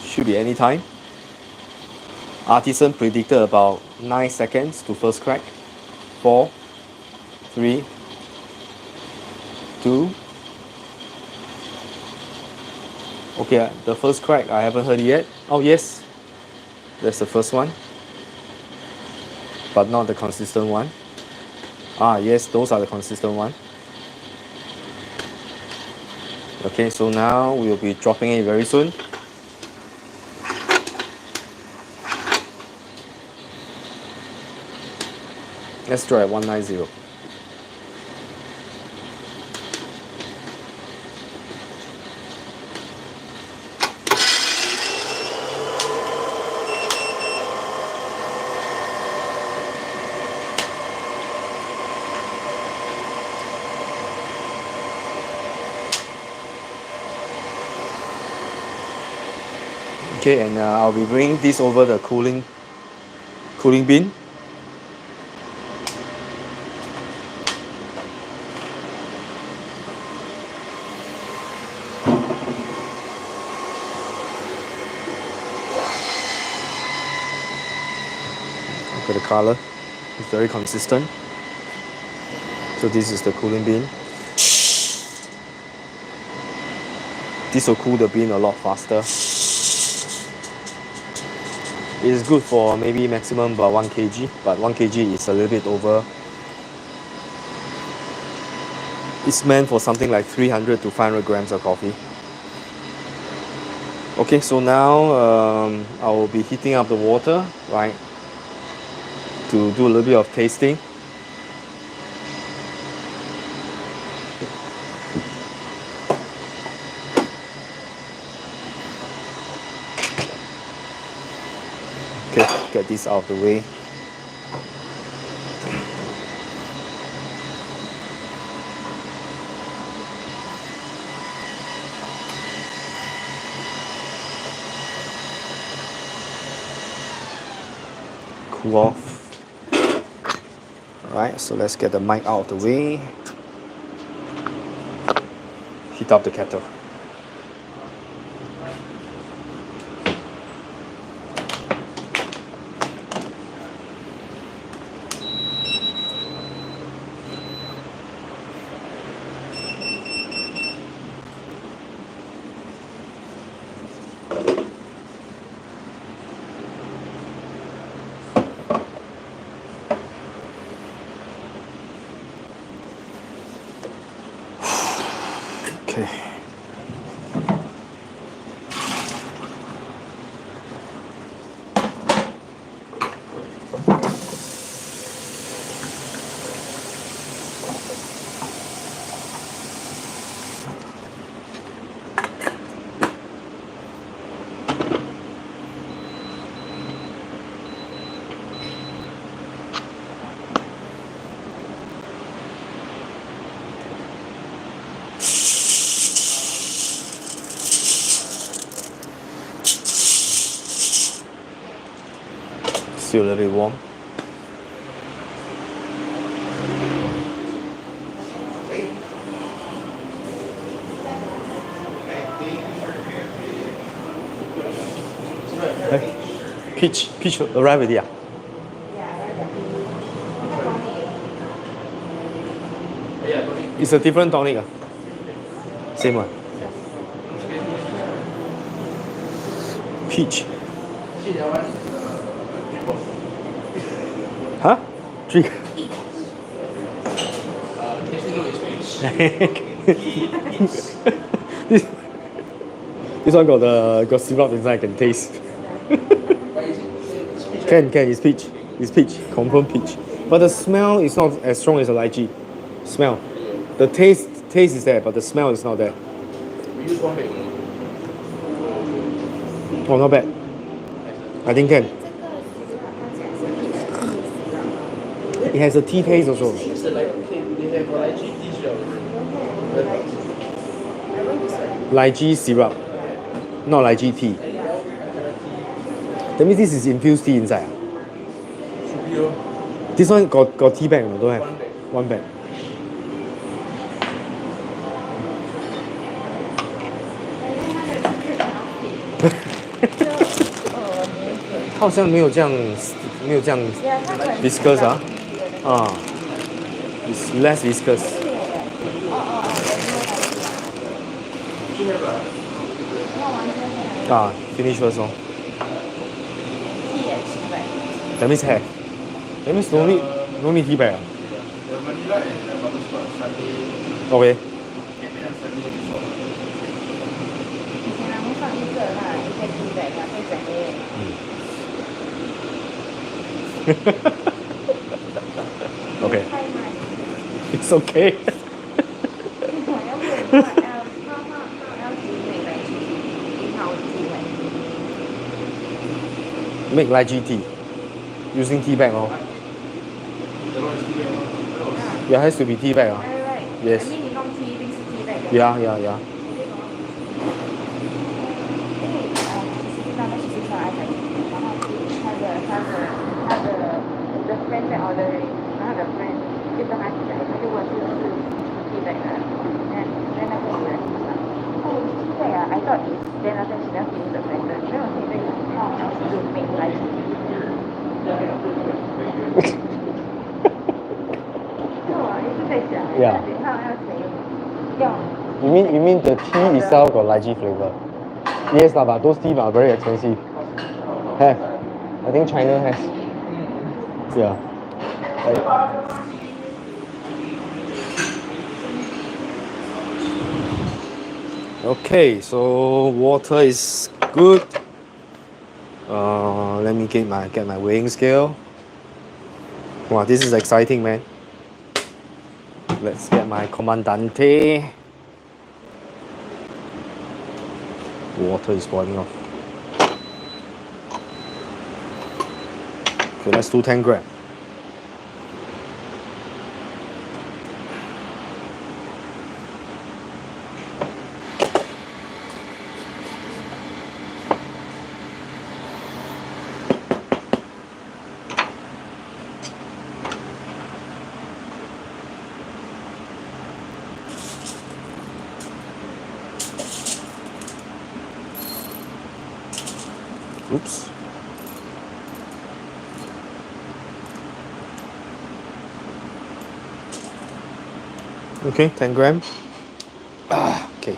Should be any time. Artisan predicted about 9 seconds to first crack. 4, 3, 2. Okay, the first crack, I haven't heard it yet. Oh yes, that's the first one. But not the consistent one. Ah yes, those are the consistent one. Okay, so now we will be dropping it very soon. Let's try 190. Okay, and I'll be bringing this over the cooling bin. Look at the color, it's very consistent. So this is the cooling bin. This will cool the bean a lot faster. It is good for maybe maximum about 1 kg, but 1 kg is a little bit over. It's meant for something like 300 to 500 grams of coffee. Okay, so now I will be heating up the water, right, to do a little bit of tasting. Okay, get this out of the way. Cool off. Alright, so let's get the mic out of the way. Heat up the kettle. Okay. Still a little bit warm. Hey, peach arrived already. It's a different tonic. Same one. Peach. Huh? Drink. this one got syrup inside. I can taste. Can it's peach. It's peach. Confirm peach. But the smell is not as strong as the lychee. Smell. The taste is there, but the smell is not there. Oh, not bad. I think can. It has a tea taste also. Lychee syrup, not lychee tea. That means this is infused tea inside. This one got tea bag or don't have? One bag. 好像没有这样 viscous 啊，it's less viscous. Finish first lor. That means have. That means no need tea bag. Okay. ，OK. It's okay. Make lychee tea using tea bag, oh. Yeah, has to be tea bag, Yes. Yeah. I thought it's then after she left finish the blender. Then I was thinking how else to make lychee tea. Yeah. You mean the tea itself got lychee flavor? Yes, but those tea are very expensive. Have. I think China has. Yeah. Okay, so water is good. Let me get my weighing scale. Wow, this is exciting, man. Let's get my comandante. Water is boiling off. Okay, let's do 10 grams. Oops. Okay, 10 grams. Okay.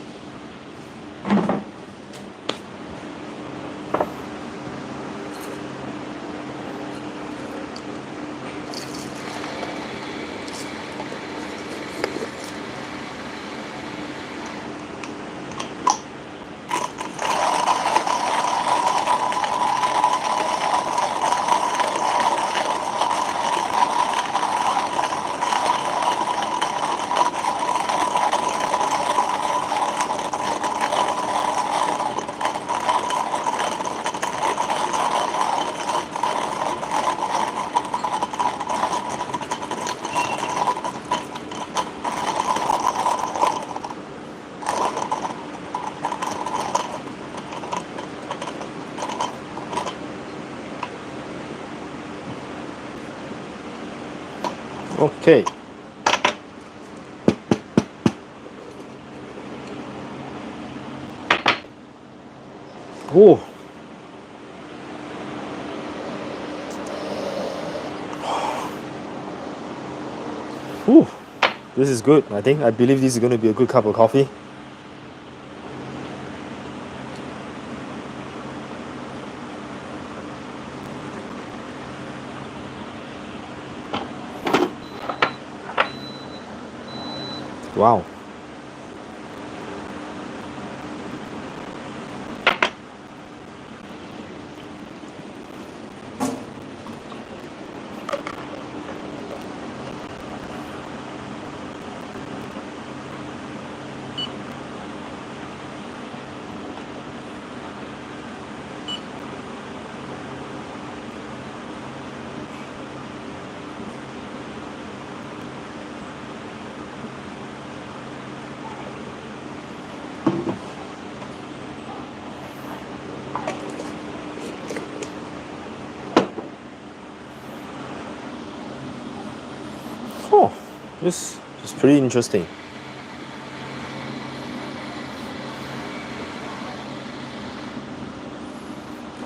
Okay. Oh. Ooh, this is good. I believe this is going to be a good cup of coffee. Wow. Oh, this is pretty interesting.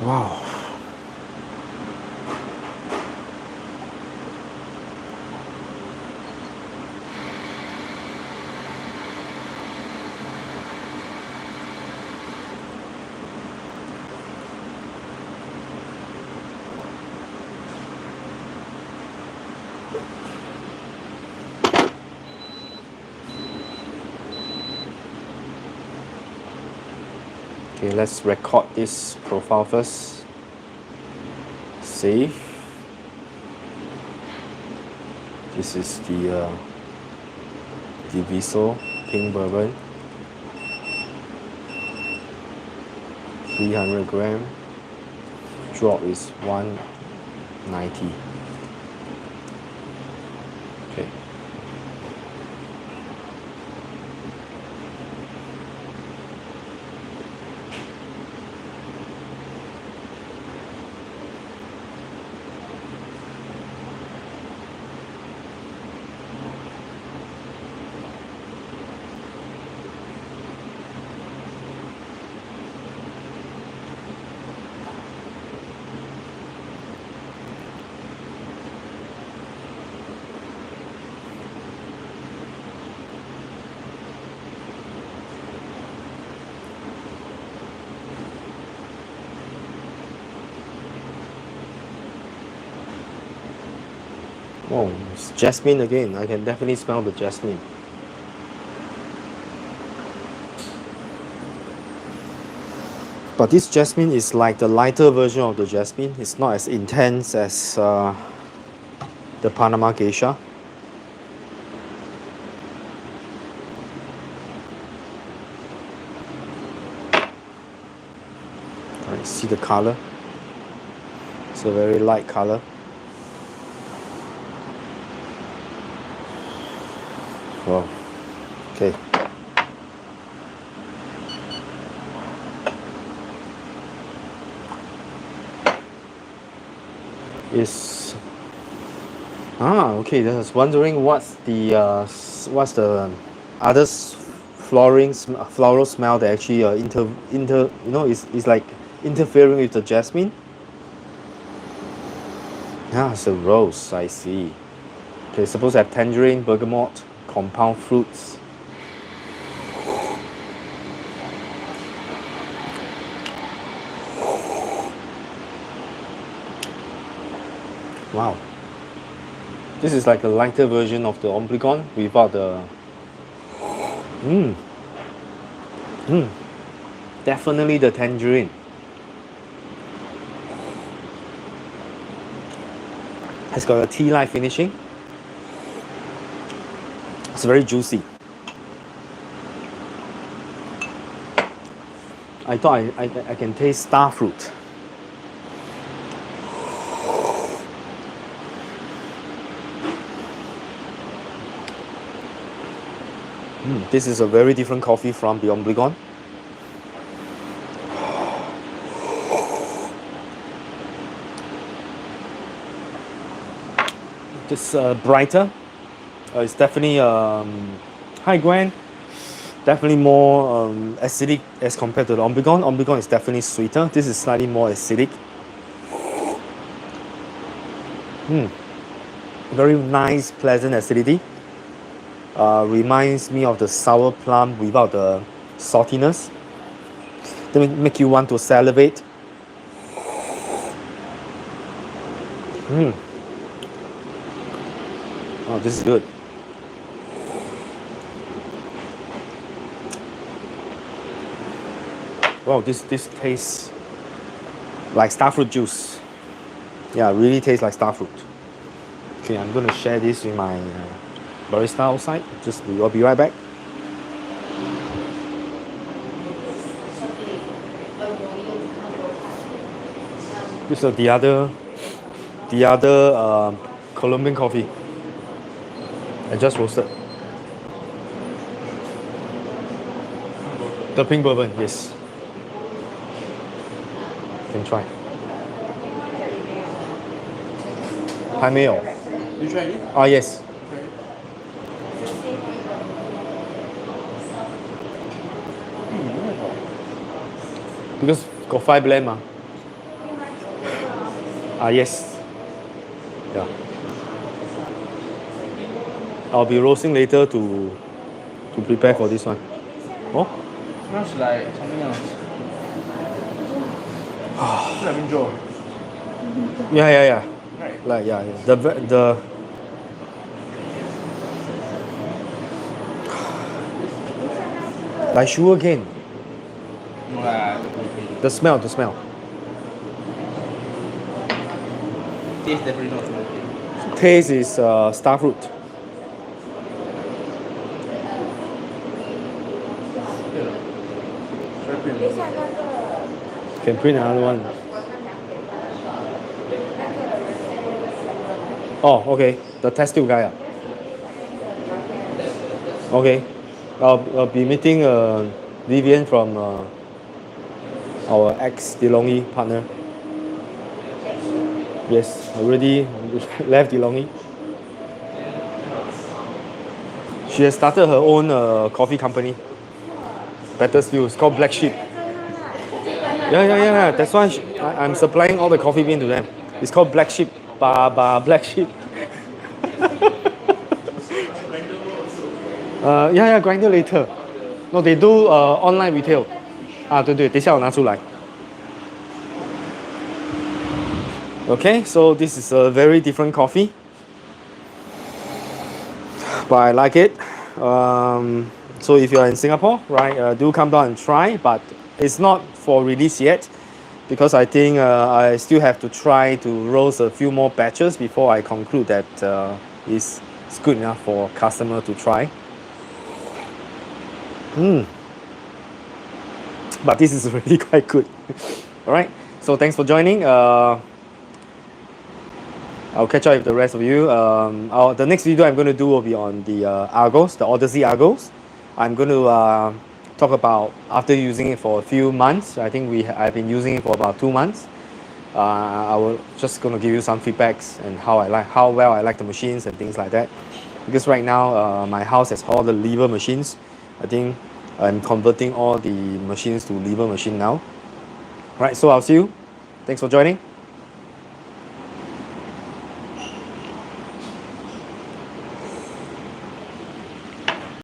Wow. Okay, let's record this profile first. Save. This is the Diviso Pink Bourbon. 300 gram. Drop is 190. Okay. Oh, it's jasmine again. I can definitely smell the jasmine. But this jasmine is like the lighter version of the jasmine. It's not as intense as the Panama Geisha. I see the color. It's a very light color. Wow. Okay. Is okay. I was wondering what's the other floral smell that actually is like interfering with the jasmine. Ah, it's a rose. I see. Okay, suppose I have tangerine, bergamot, compound fruits. Wow. This is like a lighter version of the Ombligon without the... Definitely the tangerine. It's got a tea-like finishing. It's very juicy. I thought I can taste star fruit. This is a very different coffee from the Ombligon. It's brighter, It's definitely high grand, definitely more acidic as compared to the Ombigon. Ombigon is definitely sweeter. This is slightly more acidic. Very nice, pleasant acidity. Reminds me of the sour plum without the saltiness. They make you want to salivate. Oh, this is good. Wow, this tastes like starfruit juice. Yeah, really tastes like starfruit. Okay, I'm gonna share this with my barista outside. I'll be right back. This is the other Colombian coffee. I just roasted. The pink bourbon, yes. You can try. 还没有 You try it? yes. Because got 5 blend ma. Yes. Yeah. I'll be roasting later to prepare for this one. Oh? Smells like something else. Like Minjo. Yeah. Right. Like yeah. The like sugar cane. No lah. The smell. Taste definitely not smoky. Taste is starfruit. Try premium. Can print another one. Oh, okay. The test tube guy. Okay. I'll be meeting Vivian from our ex DeLonghi partner. Yes, already left DeLonghi. She has started her own coffee company. Better still, it's called Black Sheep. Yeah. That's why I'm supplying all the coffee bean to them. It's called Black Sheep. Black Sheep. Yeah, grinder later. No, they do online retail. 对，等一下我拿出来。Okay, so this is a very different coffee, but I like it. So if you're in Singapore, right, do come down and try. But it's not for release yet, because I think I still have to try to roast a few more batches before I conclude that it's good enough for customer to try. But this is really quite good. All right, so thanks for joining. I'll catch up with the rest of you. The next video I'm going to do will be on the Argos, the Odyssey Argos. I'm going to talk about after using it for a few months. I think I've been using it for about 2 months. I will just going to give you some feedbacks and how well I like the machines and things like that. Because right now my house has all the lever machines. I think I'm converting all the machines to lever machine now. Right, so I'll see you. Thanks for joining.